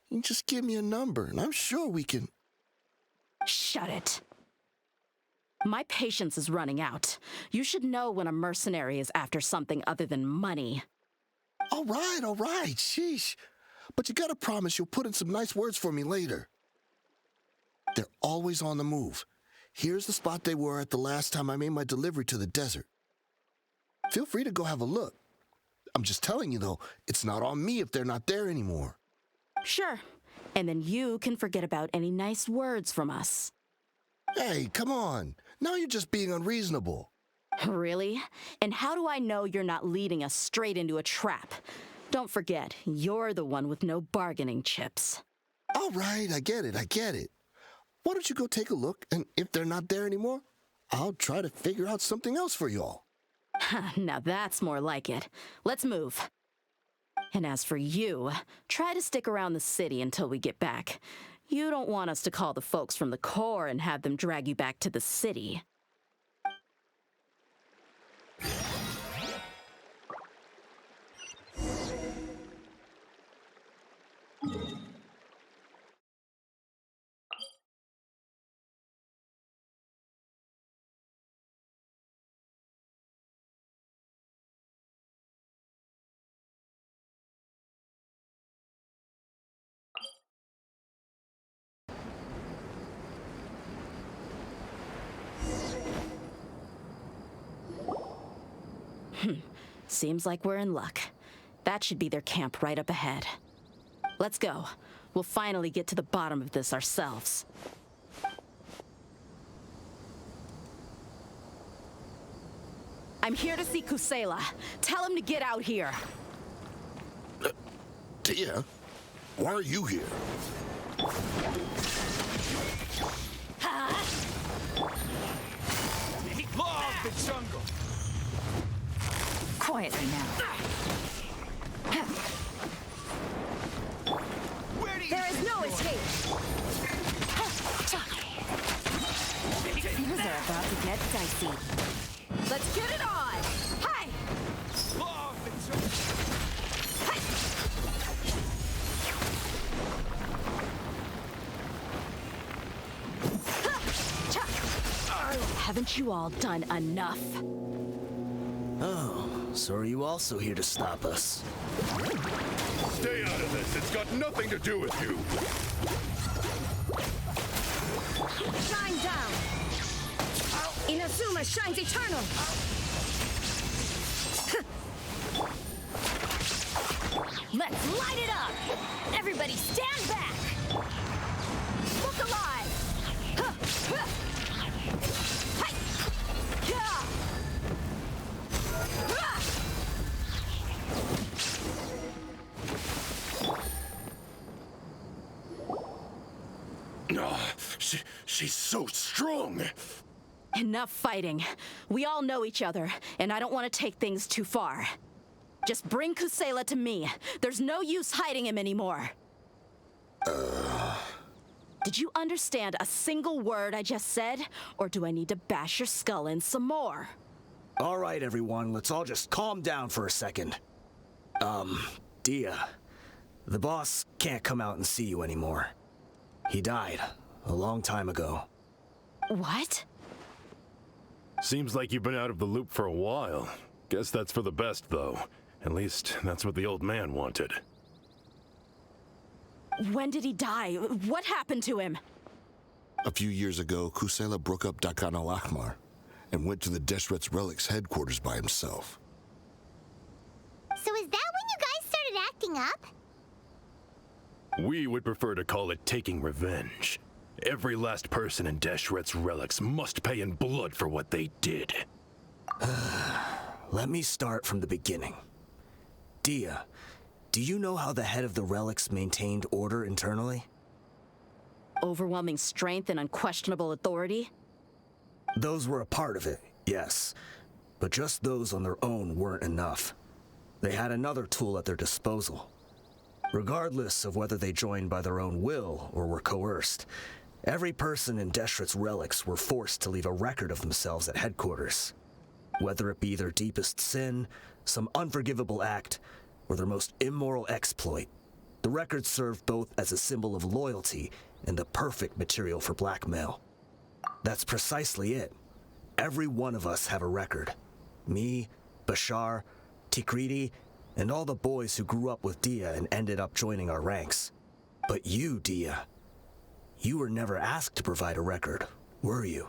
You just give me a number, and I'm sure we can... Shut it. My patience is running out. You should know when a mercenary is after something other than money. All right, sheesh. But you gotta promise you'll put in some nice words for me later. They're always on the move. Here's the spot they were at the last time I made my delivery to the desert. Feel free to go have a look. I'm just telling you, though, it's not on me if they're not there anymore. Sure. And then you can forget about any nice words from us. Hey, come on. Now you're just being unreasonable. Really? And how do I know you're not leading us straight into a trap? Don't forget, you're the one with no bargaining chips. All right, I get it. Why don't you go take a look, and if they're not there anymore, I'll try to figure out something else for y'all. Now that's more like it. Let's move. And as for you, try to stick around the city until we get back. You don't want us to call the folks from the Corps and have them drag you back to the city. Seems like we're in luck. That should be their camp right up ahead. Let's go. We'll finally get to the bottom of this ourselves. I'm here to see Kusela. Tell him to get out here. Dehya, why are you here? Law of the jungle! Quietly now. There is no escape! Things are about to get dicey. Let's get it on! Hi! Law of the jungle! Haven't you all done enough? Oh, so are you also here to stop us? Stay out of this. It's got nothing to do with you. Shine down! Inazuma shines eternal! Let's light it up! Everybody stand back! Look alive! She's so strong. Enough fighting. We all know each other, and I don't want to take things too far. Just bring Kusela to me. There's no use hiding him anymore. Did you understand a single word I just said? Or do I need to bash your skull in some more? All right, everyone, let's all just calm down for a second. Dehya, the boss can't come out and see you anymore. He died a long time ago. What? Seems like you've been out of the loop for a while. Guess that's for the best, though. At least, that's what the old man wanted. When did he die? What happened to him? A few years ago, Kusela broke up Dakan al-Ahmar and went to the Desheret's relics headquarters by himself. So is that when you guys started acting up? We would prefer to call it taking revenge. Every last person in Desheret's relics must pay in blood for what they did. Let me start from the beginning. Dehya, do you know how the head of the relics maintained order internally? Overwhelming strength and unquestionable authority? Those were a part of it, yes. But just those on their own weren't enough. They had another tool at their disposal. Regardless of whether they joined by their own will or were coerced, every person in Desheret's relics were forced to leave a record of themselves at headquarters. Whether it be their deepest sin, some unforgivable act, or their most immoral exploit, the record served both as a symbol of loyalty and the perfect material for blackmail. That's precisely it. Every one of us have a record. Me, Bashar, Tikriti, and all the boys who grew up with Dehya and ended up joining our ranks. But you, Dehya, you were never asked to provide a record, were you?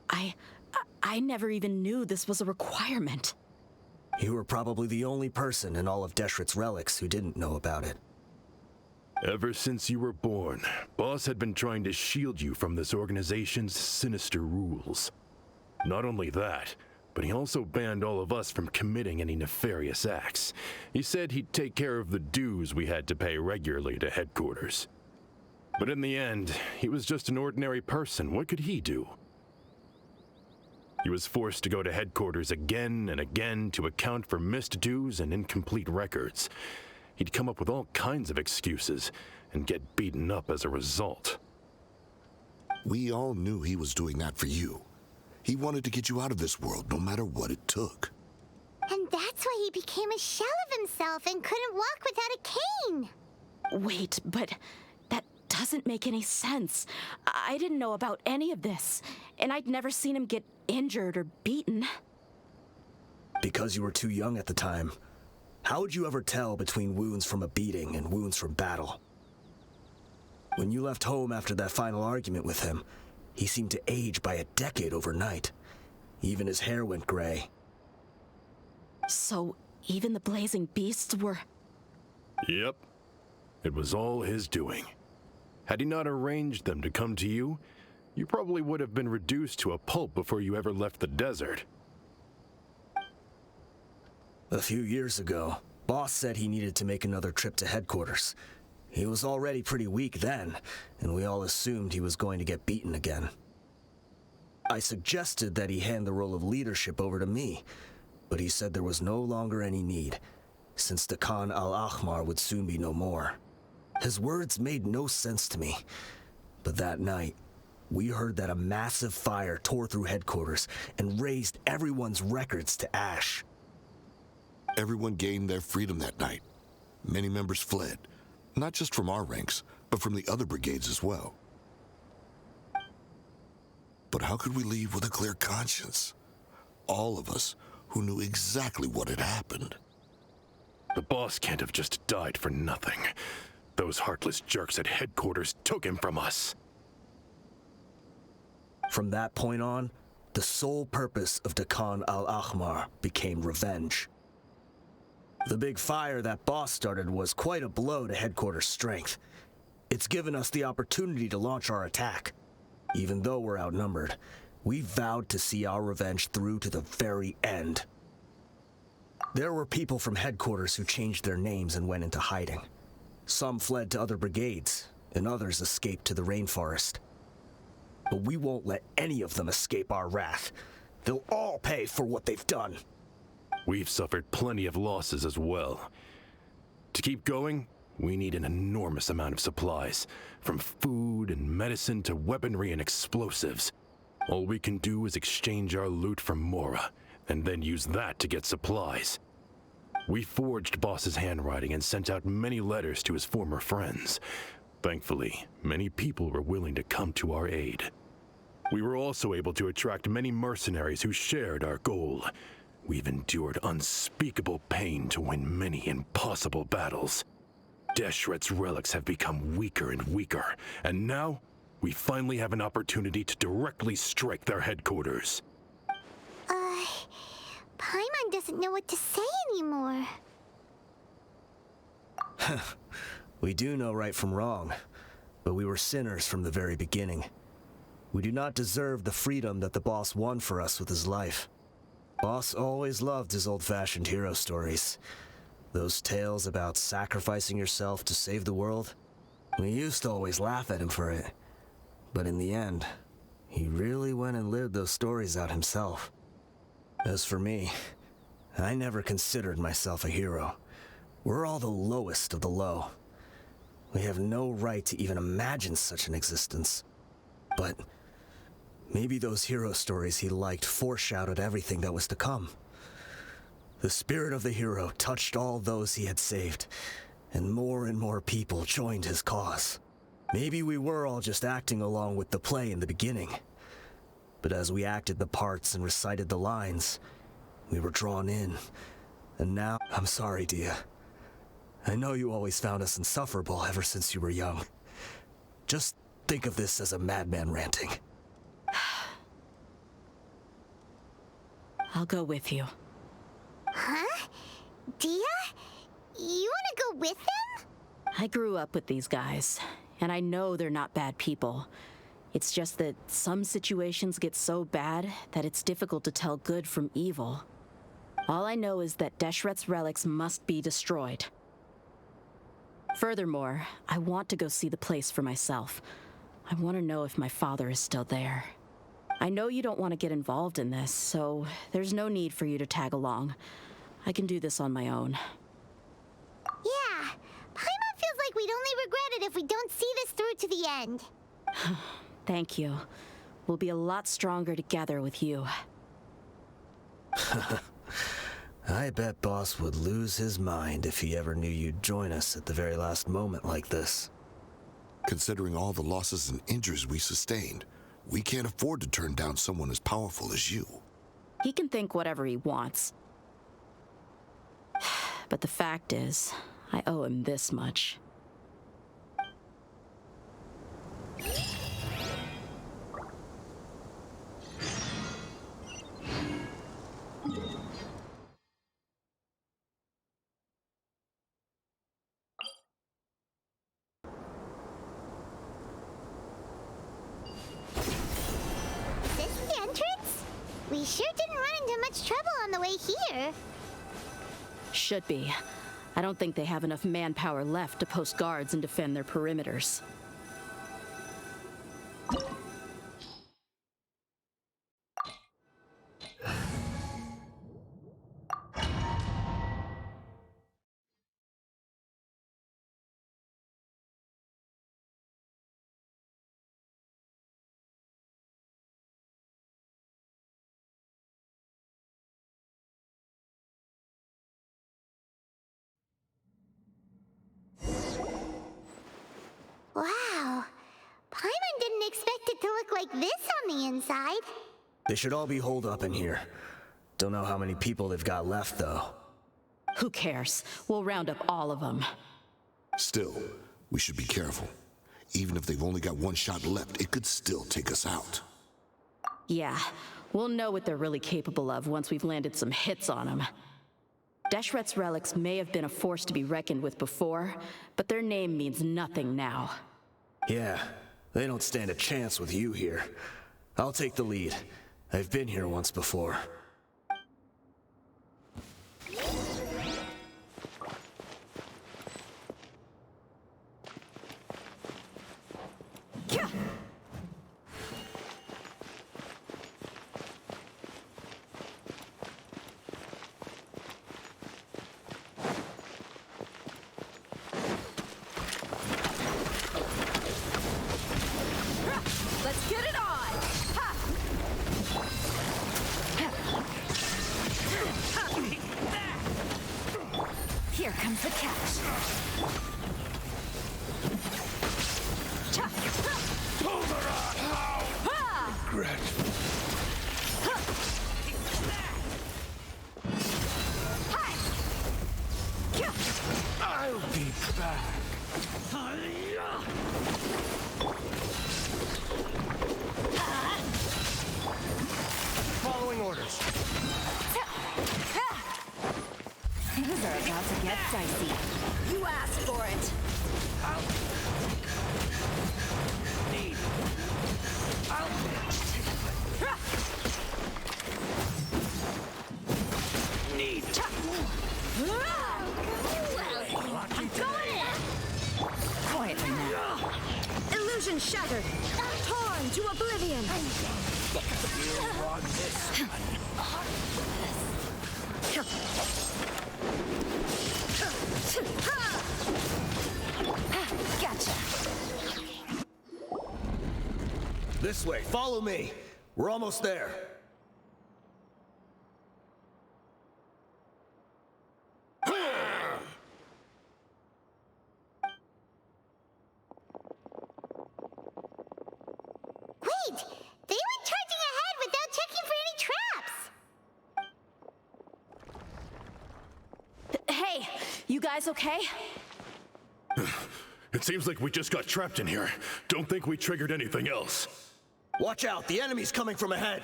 I never even knew this was a requirement. You were probably the only person in all of Desheret's relics who didn't know about it. Ever since you were born, Boss had been trying to shield you from this organization's sinister rules. Not only that, but he also banned all of us from committing any nefarious acts. He said he'd take care of the dues we had to pay regularly to headquarters. But in the end, he was just an ordinary person. What could he do? He was forced to go to headquarters again and again to account for missed dues and incomplete records. He'd come up with all kinds of excuses and get beaten up as a result. We all knew he was doing that for you. He wanted to get you out of this world, no matter what it took. And that's why he became a shell of himself and couldn't walk without a cane. Wait, but that doesn't make any sense. I didn't know about any of this, and I'd never seen him get injured or beaten. Because you were too young at the time. How would you ever tell between wounds from a beating and wounds from battle? When you left home after that final argument with him, he seemed to age by a decade overnight. Even his hair went gray. So, even the blazing beasts were... Yep. It was all his doing. Had he not arranged them to come to you, you probably would have been reduced to a pulp before you ever left the desert. A few years ago, Boss said he needed to make another trip to headquarters. He was already pretty weak then, and we all assumed he was going to get beaten again. I suggested that he hand the role of leadership over to me, but he said there was no longer any need, since the Khan al-Ahmar would soon be no more. His words made no sense to me, but that night, we heard that a massive fire tore through headquarters and razed everyone's records to ash. Everyone gained their freedom that night. Many members fled, not just from our ranks, but from the other brigades as well. But how could we leave with a clear conscience? All of us who knew exactly what had happened. The boss can't have just died for nothing. Those heartless jerks at headquarters took him from us. From that point on, the sole purpose of the Khan al-Ahmar became revenge. The big fire that boss started was quite a blow to headquarters' strength. It's given us the opportunity to launch our attack. Even though we're outnumbered, we vowed to see our revenge through to the very end. There were people from headquarters who changed their names and went into hiding. Some fled to other brigades, and others escaped to the rainforest. But we won't let any of them escape our wrath. They'll all pay for what they've done. We've suffered plenty of losses as well. To keep going, we need an enormous amount of supplies, from food and medicine to weaponry and explosives. All we can do is exchange our loot from Mora, and then use that to get supplies. We forged Boss's handwriting and sent out many letters to his former friends. Thankfully, many people were willing to come to our aid. We were also able to attract many mercenaries who shared our goal. We've endured unspeakable pain to win many impossible battles. Deshret's relics have become weaker and weaker, and now we finally have an opportunity to directly strike their headquarters. Paimon doesn't know what to say anymore. We do know right from wrong, but we were sinners from the very beginning. We do not deserve the freedom that the boss won for us with his life. Boss always loved his old-fashioned hero stories. Those tales about sacrificing yourself to save the world. We used to always laugh at him for it. But in the end, he really went and lived those stories out himself. As for me, I never considered myself a hero. We're all the lowest of the low. We have no right to even imagine such an existence. But maybe those hero stories he liked foreshadowed everything that was to come. The spirit of the hero touched all those he had saved, and more people joined his cause. Maybe we were all just acting along with the play in the beginning. But as we acted the parts and recited the lines, we were drawn in. And now, I'm sorry, Dehya. I know you always found us insufferable ever since you were young. Just think of this as a madman ranting. I'll go with you. Huh? Dehya? You wanna go with them? I grew up with these guys, and I know they're not bad people. It's just that some situations get so bad that it's difficult to tell good from evil. All I know is that Deshret's relics must be destroyed. Furthermore, I want to go see the place for myself. I want to know if my father is still there. I know you don't want to get involved in this, so there's no need for you to tag along. I can do this on my own. Yeah, Paimon feels like we'd only regret it if we don't see this through to the end. Thank you. We'll be a lot stronger together with you. I bet Boss would lose his mind if he ever knew you'd join us at the very last moment like this. Considering all the losses and injuries we sustained, we can't afford to turn down someone as powerful as you. He can think whatever he wants. But the fact is, I owe him this much. sure didn't run into much trouble on the way here. Should be. I don't think they have enough manpower left to post guards and defend their perimeters. Wow. Paimon didn't expect it to look like this on the inside. They should all be holed up in here. Don't know how many people they've got left, though. Who cares? We'll round up all of them. Still, we should be careful. Even if they've only got one shot left, it could still take us out. Yeah, we'll know what they're really capable of once we've landed some hits on them. Deshret's relics may have been a force to be reckoned with before, but their name means nothing now. Yeah, they don't stand a chance with you here. I'll take the lead. I've been here once before. Let's get it on! Ha! Here comes the catch. Pull the rod now! Regret. I'll be back. Following orders. Things are about to get dicey. You asked for it. Need. I'm going in! Quietly now. Illusion shattered. Torn to oblivion. You run this Gotcha. This way, follow me. We're almost there. Wait! They went charging ahead without checking for any traps! Hey, you guys okay? It seems like we just got trapped in here. Don't think we triggered anything else. Watch out, the enemy's coming from ahead.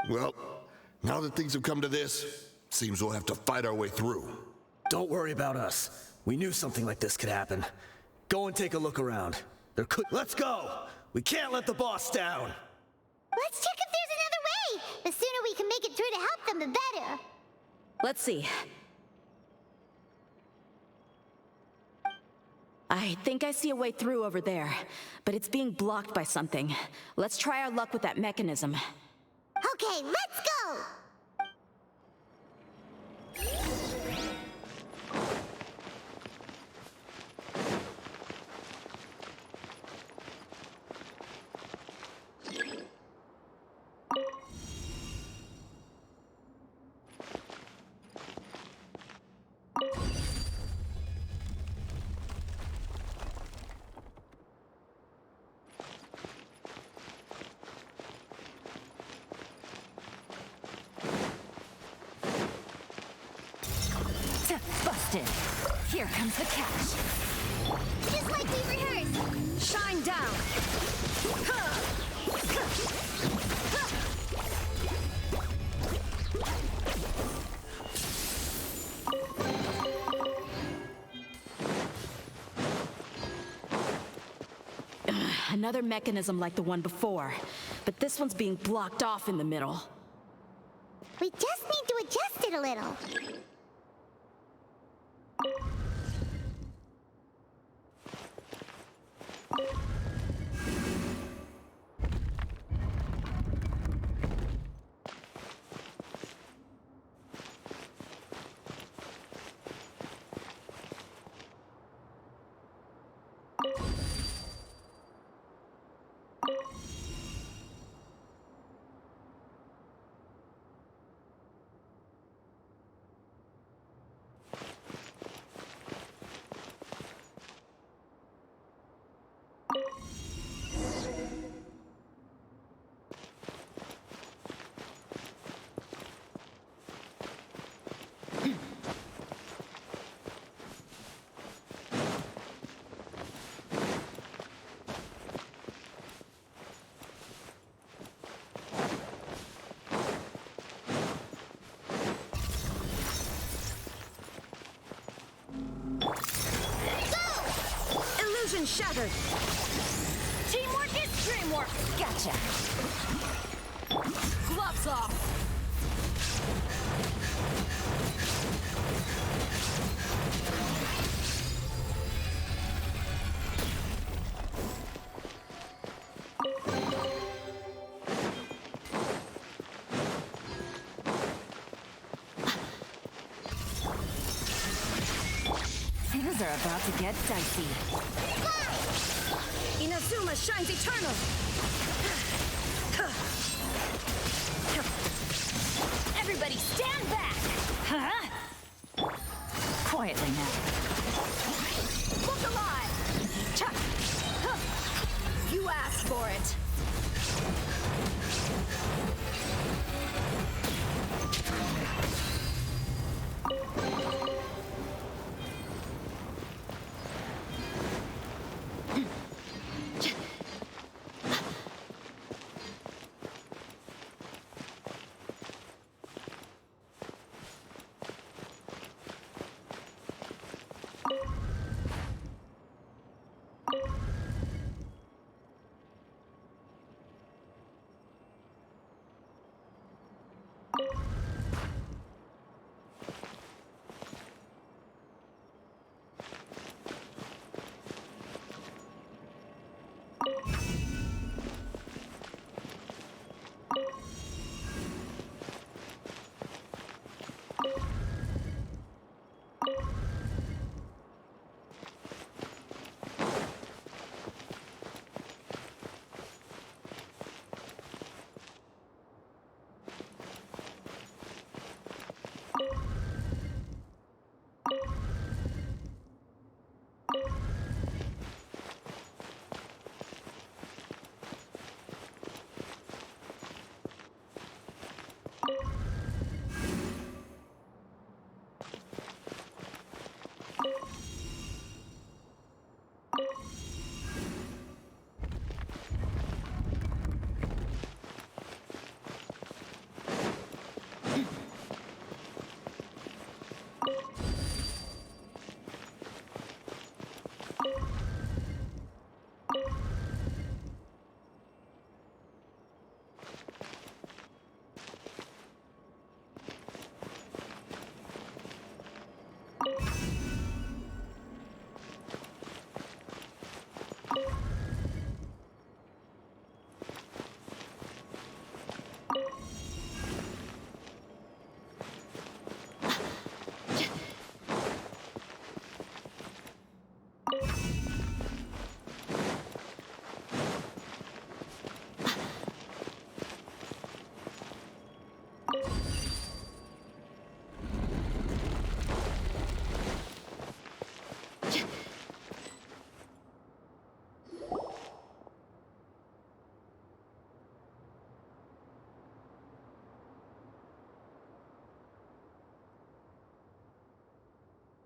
Well, now that things have come to this, seems we'll have to fight our way through. Don't worry about us. We knew something like this could happen. Go and take a look around. Let's go! We can't let the boss down! Let's check if there's another way! The sooner we can make it through to help them, the better. Let's see. I think I see a way through over there, but it's being blocked by something. Let's try our luck with that mechanism. Okay, let's go! Busted. Here comes the catch. Just like we rehearsed! Shine down! Another mechanism like the one before, but this one's being blocked off in the middle. We just need to adjust it a little. Illusion shattered. Teamwork is dreamwork. Gotcha. Gloves off. Things are about to get dicey. Inazuma shines eternal! Everybody stand back! Huh? Quietly now. Look alive! Chuck! You asked for it!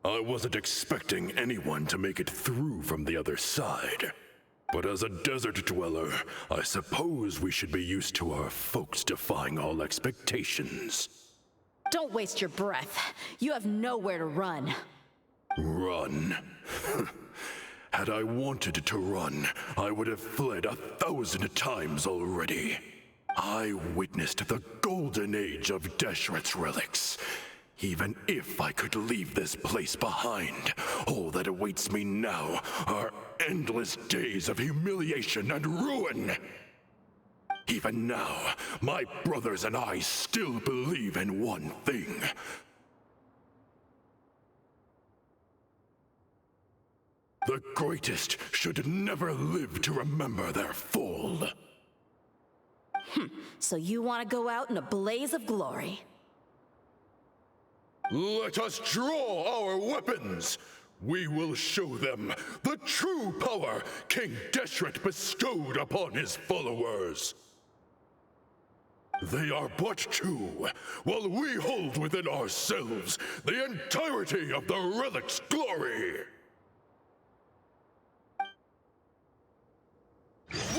I wasn't expecting anyone to make it through from the other side. But as a desert dweller, I suppose we should be used to our folks defying all expectations. Don't waste your breath. You have nowhere to run. Run? Had I wanted to run, I would have fled 1,000 times already. I witnessed the golden age of Deshret's relics. Even if I could leave this place behind, all that awaits me now are endless days of humiliation and ruin. Even now, my brothers and I still believe in one thing. The greatest should never live to remember their fall. So you want to go out in a blaze of glory? Let us draw our weapons! We will show them the true power King Deshret bestowed upon his followers. They are but two, while we hold within ourselves the entirety of the relic's glory.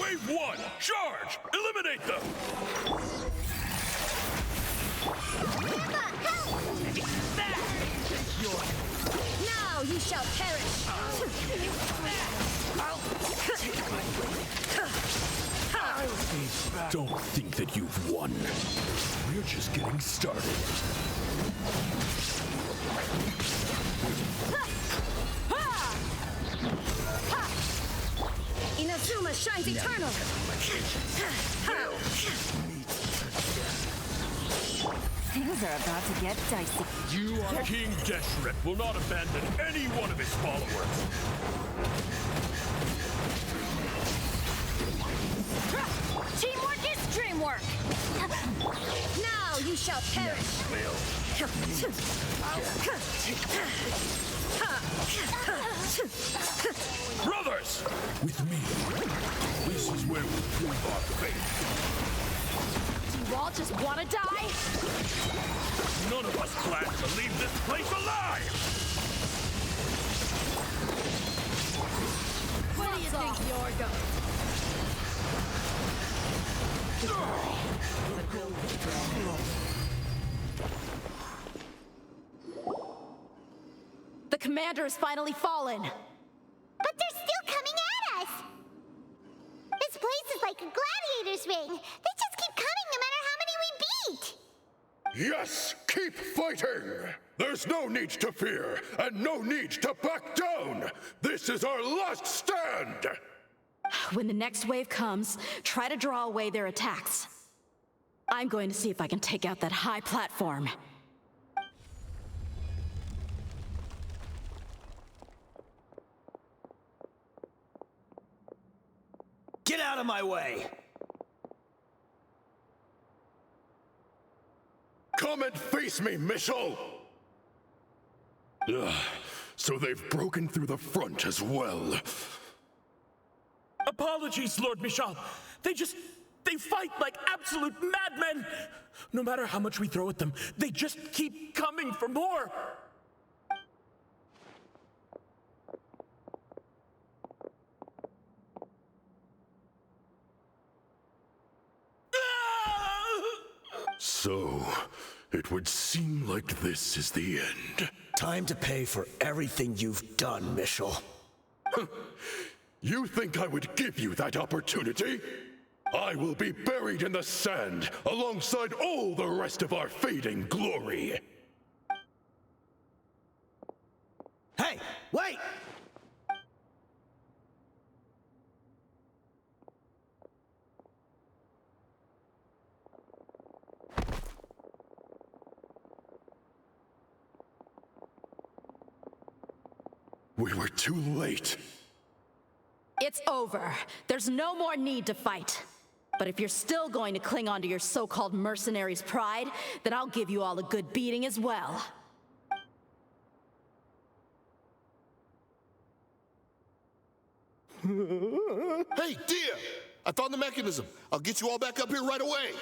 Wave 1, charge! Eliminate them! Now you shall perish! Don't think that you've won. We're just getting started. Inazuma shines eternal! Things are about to get dicey. King Deshret will not abandon any one of his followers. Teamwork is dreamwork! Now you shall perish! Brothers! With me, this is where we prove our faith. Do you all just want to die? None of us plan to leave this place alive! Where do you think you're going? The commander has finally fallen. But they're still coming at us! This place is like a gladiator's ring. They just keep coming no matter how many we beat! Yes, keep fighting! There's no need to fear, and no need to back down! This is our last stand! When the next wave comes, try to draw away their attacks. I'm going to see if I can take out that high platform. Get out of my way! Come and face me, Michel! So they've broken through the front as well. Apologies, Lord Michel. They fight like absolute madmen. No matter how much we throw at them, they just keep coming for more. So, it would seem like this is the end. Time to pay for everything you've done, Michel. You think I would give you that opportunity? I will be buried in the sand alongside all the rest of our fading glory. Hey, wait! We were too late. It's over. There's no more need to fight. But if you're still going to cling on to your so-called mercenary's pride, then I'll give you all a good beating as well. Hey, Dehya! I found the mechanism. I'll get you all back up here right away.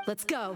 Let's go.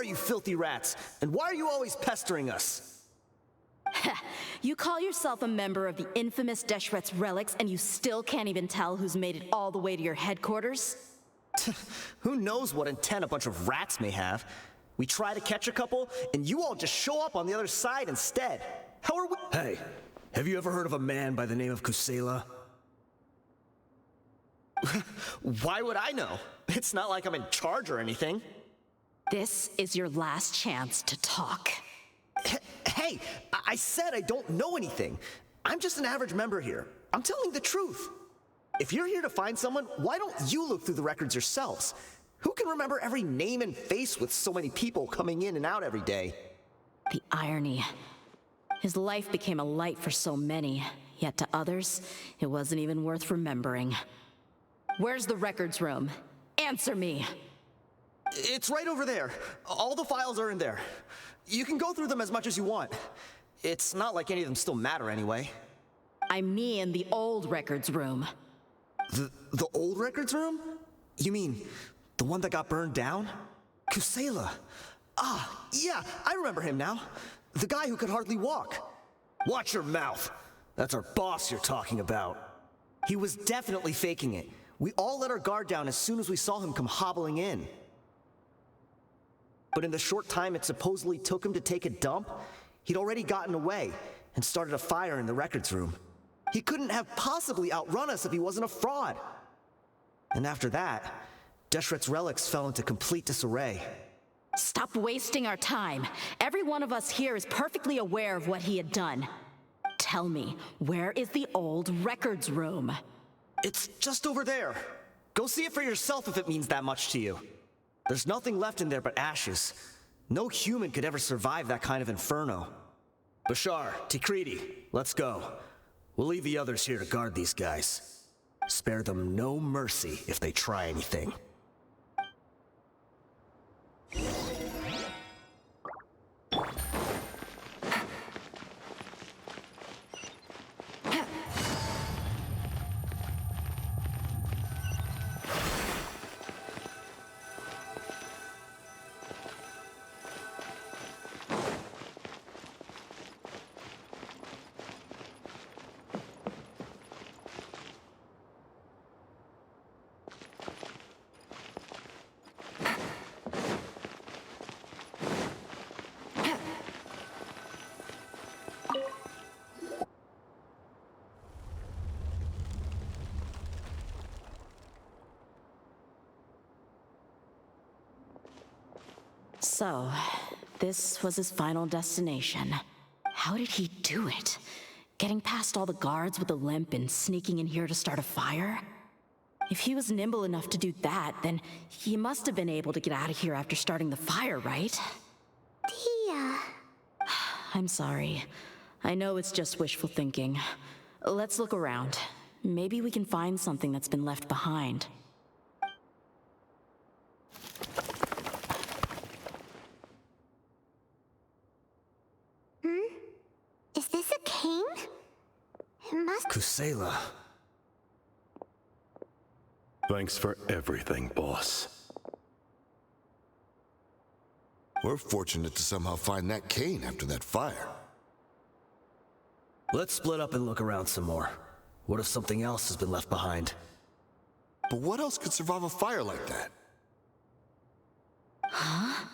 you filthy rats? And why are you always pestering us? You call yourself a member of the infamous Deshret's relics, and you still can't even tell who's made it all the way to your headquarters? Who knows what intent a bunch of rats may have? We try to catch a couple, and you all just show up on the other side instead. How are we— Hey, have you ever heard of a man by the name of Kusela? Why would I know? It's not like I'm in charge or anything. This is your last chance to talk. Hey, I said I don't know anything. I'm just an average member here. I'm telling the truth. If you're here to find someone, why don't you look through the records yourselves? Who can remember every name and face with so many people coming in and out every day? The irony. His life became a light for so many, yet to others, it wasn't even worth remembering. Where's the records room? Answer me! It's right over there. All the files are in there. You can go through them as much as you want. It's not like any of them still matter anyway. I mean the old records room. The old records room? You mean the one that got burned down? Kusela. Ah, yeah, I remember him now. The guy who could hardly walk. Watch your mouth. That's our boss you're talking about. He was definitely faking it. We all let our guard down as soon as we saw him come hobbling in. But in the short time it supposedly took him to take a dump, he'd already gotten away and started a fire in the records room. He couldn't have possibly outrun us if he wasn't a fraud. And after that, Deshret's relics fell into complete disarray. Stop wasting our time. Every one of us here is perfectly aware of what he had done. Tell me, where is the old records room? It's just over there. Go see it for yourself if it means that much to you. There's nothing left in there but ashes. No human could ever survive that kind of inferno. Bashar, Tikriti, let's go. We'll leave the others here to guard these guys. Spare them no mercy if they try anything. So, this was his final destination. How did he do it? Getting past all the guards with a limp and sneaking in here to start a fire? If he was nimble enough to do that, then he must have been able to get out of here after starting the fire, right? Dehya. I'm sorry. I know it's just wishful thinking. Let's look around. Maybe we can find something that's been left behind. Is this a cane? It must— Kusela. Thanks for everything, boss. We're fortunate to somehow find that cane after that fire. Let's split up and look around some more. What if something else has been left behind? But what else could survive a fire like that? Huh?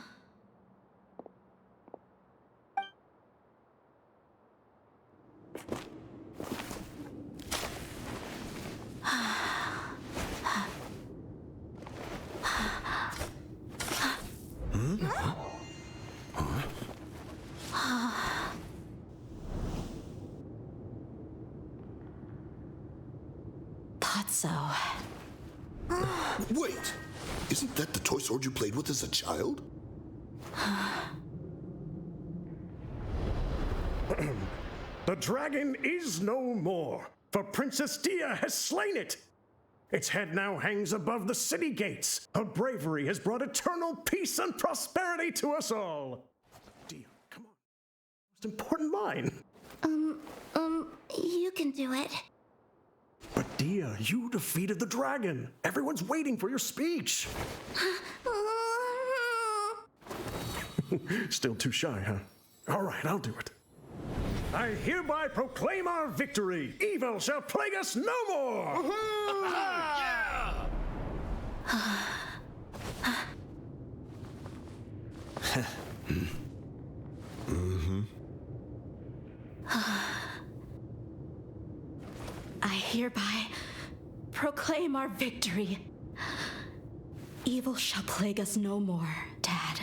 Thought so. Wait! Isn't that the toy sword you played with as a child? The dragon is no more, for Princess Dehya has slain it. Its head now hangs above the city gates. Her bravery has brought eternal peace and prosperity to us all. Dehya, come on. Most important line. You can do it. But Dehya, you defeated the dragon. Everyone's waiting for your speech. Still too shy, huh? All right, I'll do it. I hereby proclaim our victory. Evil shall plague us no more. I hereby proclaim our victory. Evil shall plague us no more, Dad.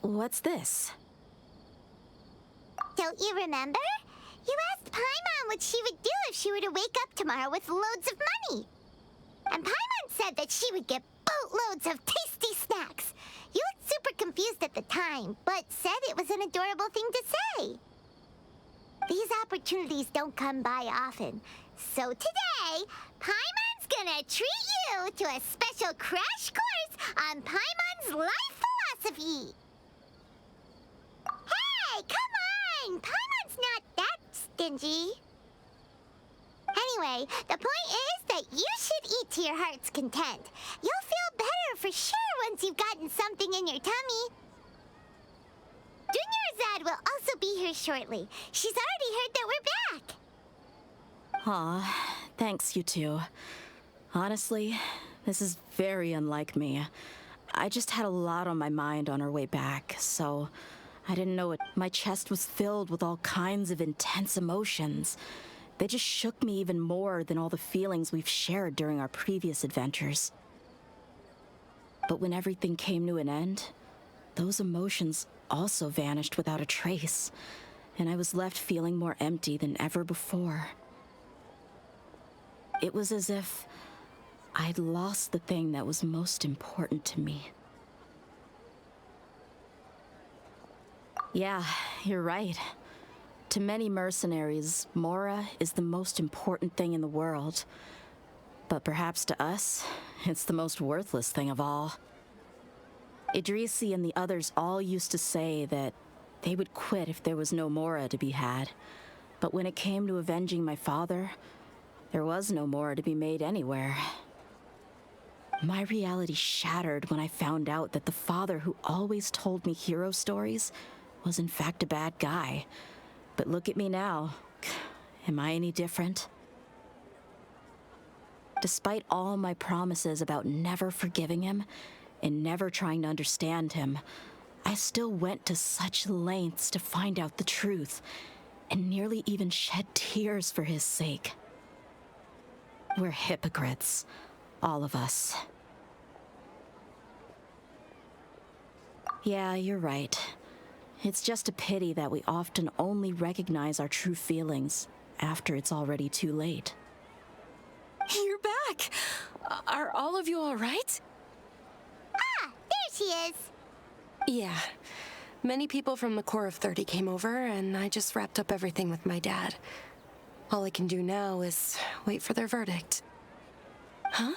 What's this? Don't you remember? You asked Paimon what she would do if she were to wake up tomorrow with loads of money. And Paimon said that she would get boatloads of tasty snacks. You looked super confused at the time, but said it was an adorable thing to say. These opportunities don't come by often. So today, Paimon's gonna treat you to a special crash course on Paimon's life philosophy. Hey, come on! Paimon's not that stingy. Anyway, the point is that you should eat to your heart's content. You'll feel better for sure once you've gotten something in your tummy. Dunyarzad will also be here shortly. She's already heard that we're back. Aw, thanks, you two. Honestly, this is very unlike me. I just had a lot on my mind on our way back, so I didn't know it. My chest was filled with all kinds of intense emotions. They just shook me even more than all the feelings we've shared during our previous adventures. But when everything came to an end, those emotions also vanished without a trace, and I was left feeling more empty than ever before. It was as if I'd lost the thing that was most important to me. Yeah, you're right. To many mercenaries, Mora is the most important thing in the world. But perhaps to us, it's the most worthless thing of all. Idrisi and the others all used to say that they would quit if there was no Mora to be had. But when it came to avenging my father, there was no Mora to be made anywhere. My reality shattered when I found out that the father who always told me hero stories was in fact a bad guy. But look at me now. Am I any different? Despite all my promises about never forgiving him and never trying to understand him, I still went to such lengths to find out the truth and nearly even shed tears for his sake. We're hypocrites, all of us. Yeah, you're right. It's just a pity that we often only recognize our true feelings after it's already too late. You're back! Are all of you all right? Ah, there she is. Yeah. Many people from the Corps of 30 came over, and I just wrapped up everything with my dad. All I can do now is wait for their verdict. Huh?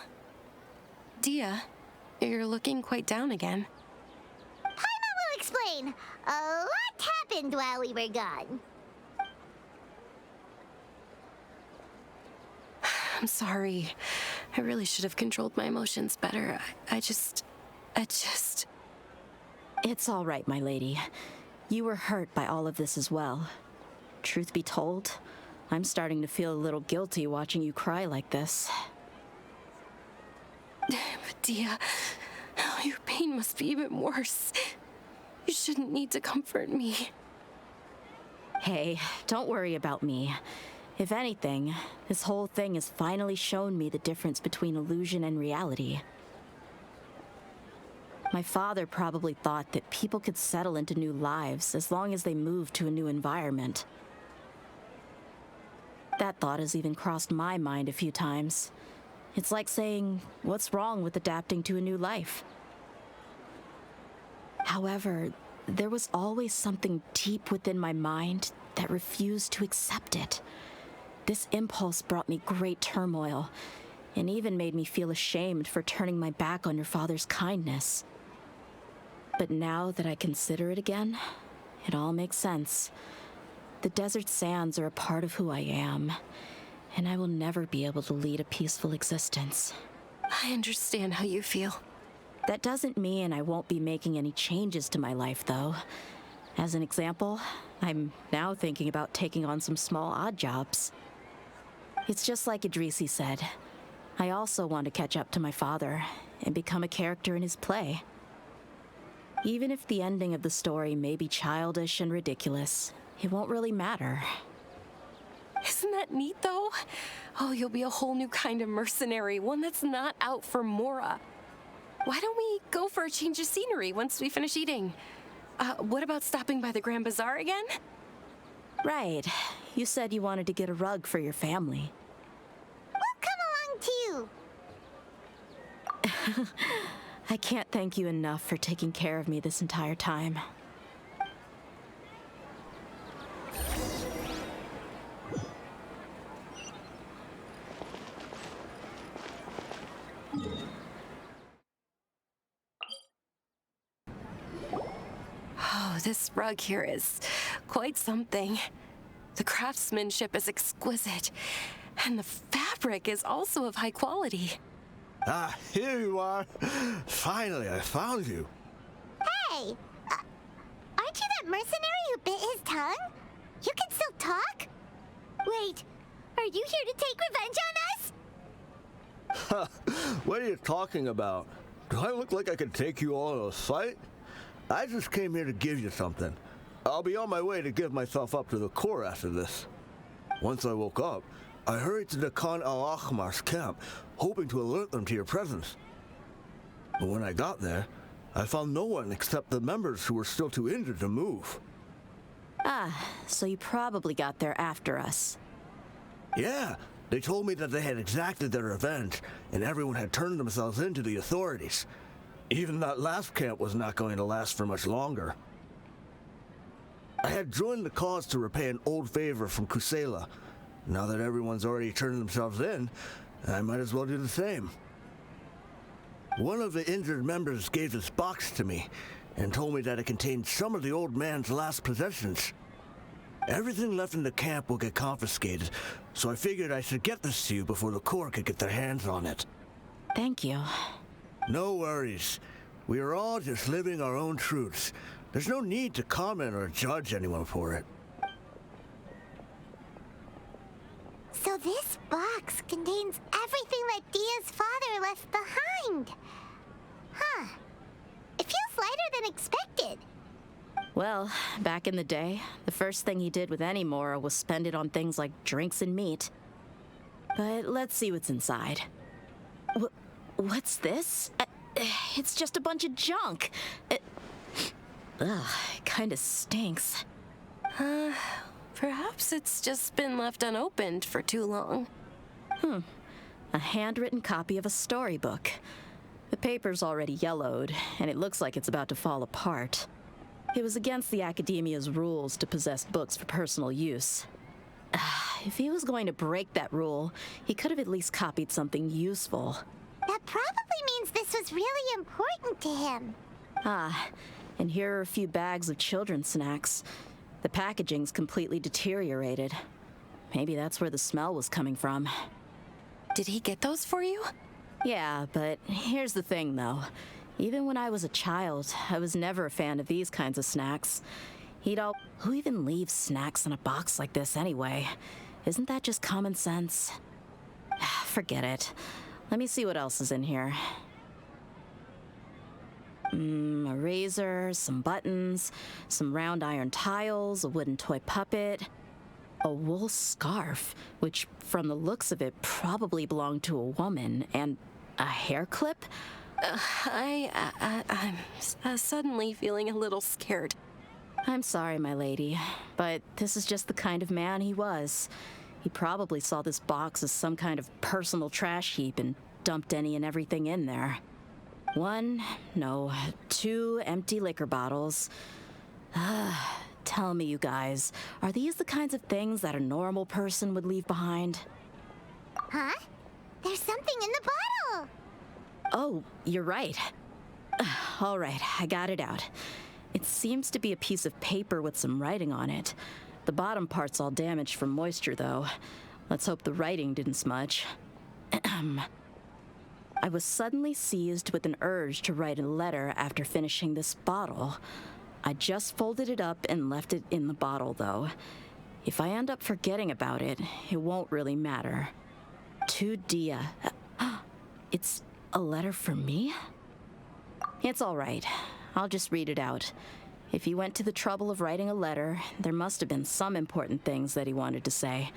Dehya, you're looking quite down again. Paimon will explain. A lot happened while we were gone. I'm sorry. I really should have controlled my emotions better. I just... It's all right, my lady. You were hurt by all of this as well. Truth be told, I'm starting to feel a little guilty watching you cry like this. But Dehya, your pain must be even worse. You shouldn't need to comfort me. Hey, don't worry about me. If anything, this whole thing has finally shown me the difference between illusion and reality. My father probably thought that people could settle into new lives as long as they moved to a new environment. That thought has even crossed my mind a few times. It's like saying, what's wrong with adapting to a new life? However, there was always something deep within my mind that refused to accept it. This impulse brought me great turmoil, and even made me feel ashamed for turning my back on your father's kindness. But now that I consider it again, it all makes sense. The desert sands are a part of who I am, and I will never be able to lead a peaceful existence. I understand how you feel. That doesn't mean I won't be making any changes to my life, though. As an example, I'm now thinking about taking on some small odd jobs. It's just like Idrisi said. I also want to catch up to my father and become a character in his play. Even if the ending of the story may be childish and ridiculous, it won't really matter. Isn't that neat, though? Oh, you'll be a whole new kind of mercenary, one that's not out for Mora. Why don't we go for a change of scenery once we finish eating? What about stopping by the Gran Bazar again? Right. You said you wanted to get a rug for your family. We'll come along too. I can't thank you enough for taking care of me this entire time. Oh, this rug here is quite something. The craftsmanship is exquisite, and the fabric is also of high quality. Ah, here you are. Finally, I found you. Hey! Aren't you that mercenary who bit his tongue? You can still talk? Wait, are you here to take revenge on us? What are you talking about? Do I look like I could take you all in a fight? I just came here to give you something. I'll be on my way to give myself up to the Corps after this. Once I woke up, I hurried to the Khan al-Ahmar's camp, hoping to alert them to your presence. But when I got there, I found no one except the members who were still too injured to move. Ah, so you probably got there after us. Yeah, they told me that they had exacted their revenge, and everyone had turned themselves in to the authorities. Even that last camp was not going to last for much longer. I had joined the cause to repay an old favor from Kusela. Now that everyone's already turned themselves in, I might as well do the same. One of the injured members gave this box to me and told me that it contained some of the old man's last possessions. Everything left in the camp will get confiscated, so I figured I should get this to you before the Corps could get their hands on it. Thank you. No worries. We are all just living our own truths. There's no need to comment or judge anyone for it. So this box contains everything that Dehya's father left behind. Huh. It feels lighter than expected. Well, back in the day, the first thing he did with any Mora was spend it on things like drinks and meat. But let's see what's inside. What's this? It's just a bunch of junk. Ugh, it kinda stinks. Perhaps it's just been left unopened for too long. A handwritten copy of a storybook. The paper's already yellowed, and it looks like it's about to fall apart. It was against the Academia's rules to possess books for personal use. If he was going to break that rule, he could have at least copied something useful. That probably means this was really important to him. And here are a few bags of children's snacks. The packaging's completely deteriorated. Maybe that's where the smell was coming from. Did he get those for you? Yeah, but here's the thing, though. Even when I was a child, I was never a fan of these kinds of snacks. Who even leaves snacks in a box like this anyway? Isn't that just common sense? Forget it. Let me see what else is in here. A razor, some buttons, some round iron tiles, a wooden toy puppet, a wool scarf, which from the looks of it probably belonged to a woman, and a hair clip? I'm suddenly feeling a little scared. I'm sorry, my lady, but this is just the kind of man he was. He probably saw this box as some kind of personal trash heap and dumped any and everything in there. 2 empty liquor bottles. Tell me, you guys, are these the kinds of things that a normal person would leave behind? Huh? There's something in the bottle! Oh, you're right. All right, I got it out. It seems to be a piece of paper with some writing on it. The bottom part's all damaged from moisture, though. Let's hope the writing didn't smudge. I was suddenly seized with an urge to write a letter after finishing this bottle. I just folded it up and left it in the bottle, though. If I end up forgetting about it, it won't really matter. To Dehya. It's a letter for me? It's all right. I'll just read it out. If he went to the trouble of writing a letter, there must have been some important things that he wanted to say.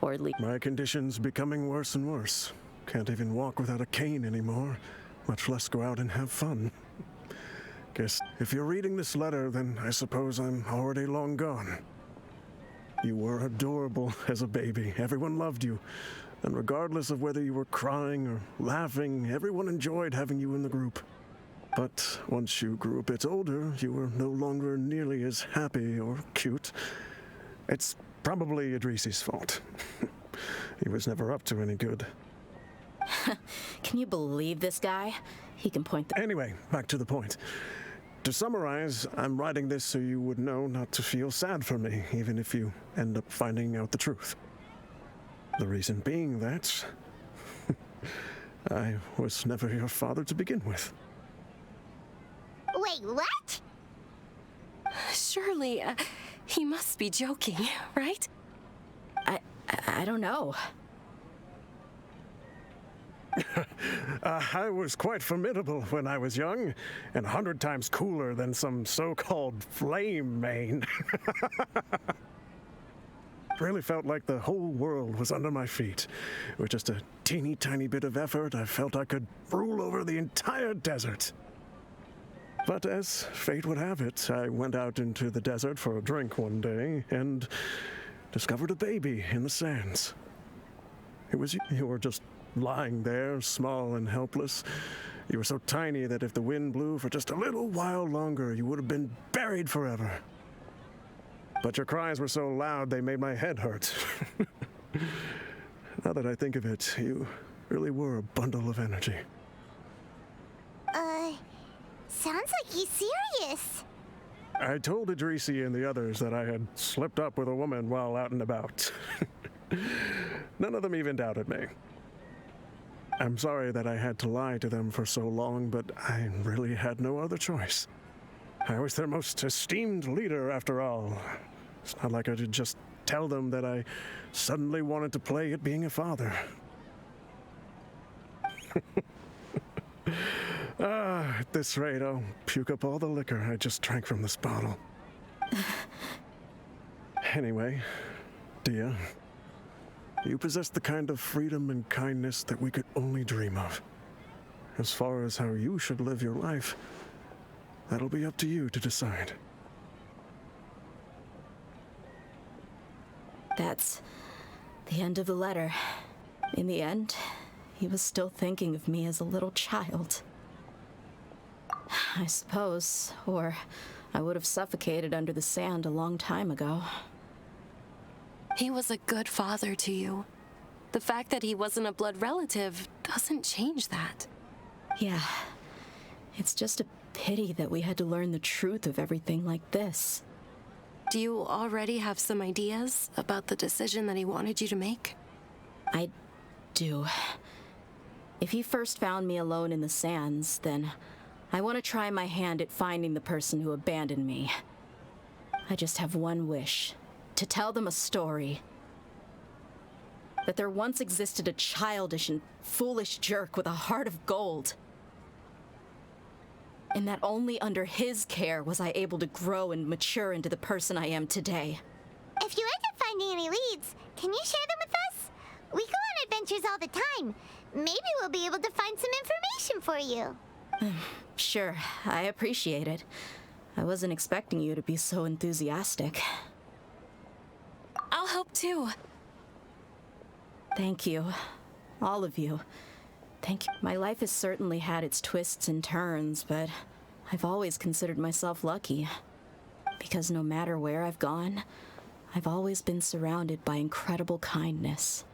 Or at least... My condition's becoming worse and worse. Can't even walk without a cane anymore, much less go out and have fun. Guess if you're reading this letter, then I suppose I'm already long gone. You were adorable as a baby. Everyone loved you. And regardless of whether you were crying or laughing, everyone enjoyed having you in the group. But once you grew a bit older, you were no longer nearly as happy or cute. It's probably Idrisi's fault. He was never up to any good. Can you believe this guy? He can point the... Anyway, back to the point. To summarize, I'm writing this so you would know not to feel sad for me, even if you end up finding out the truth. The reason being that... I was never your father to begin with. Wait, what? Surely, he must be joking, right? I don't know. I was quite formidable when I was young, and 100 times cooler than some so-called flame main. Really felt like the whole world was under my feet. With just a teeny tiny bit of effort, I felt I could rule over the entire desert. But as fate would have it, I went out into the desert for a drink one day and discovered a baby in the sands. It was you were just lying there, small and helpless. You were so tiny that if the wind blew for just a little while longer, you would have been buried forever. But your cries were so loud they made my head hurt. Now that I think of it, you really were a bundle of energy. Sounds like he's serious. I told Idrisi and the others that I had slipped up with a woman while out and about. None of them even doubted me. I'm sorry that I had to lie to them for so long, but I really had no other choice. I was their most esteemed leader, after all. It's not like I could just tell them that I suddenly wanted to play at being a father. At this rate, I'll puke up all the liquor I just drank from this bottle. Anyway, Dehya, you possess the kind of freedom and kindness that we could only dream of. As far as how you should live your life, that'll be up to you to decide. That's the end of the letter. In the end, he was still thinking of me as a little child. I suppose, or I would have suffocated under the sand a long time ago. He was a good father to you. The fact that he wasn't a blood relative doesn't change that. Yeah. It's just a pity that we had to learn the truth of everything like this. Do you already have some ideas about the decision that he wanted you to make? I do. If he first found me alone in the sands, then I want to try my hand at finding the person who abandoned me. I just have one wish. To tell them a story. That there once existed a childish and foolish jerk with a heart of gold. And that only under his care was I able to grow and mature into the person I am today. If you end up finding any leads, can you share them with us? We go on adventures all the time. Maybe we'll be able to find some information for you. Sure, I appreciate it. I wasn't expecting you to be so enthusiastic. I'll help too. Thank you. All of you. Thank you. My life has certainly had its twists and turns, but I've always considered myself lucky. Because no matter where I've gone, I've always been surrounded by incredible kindness.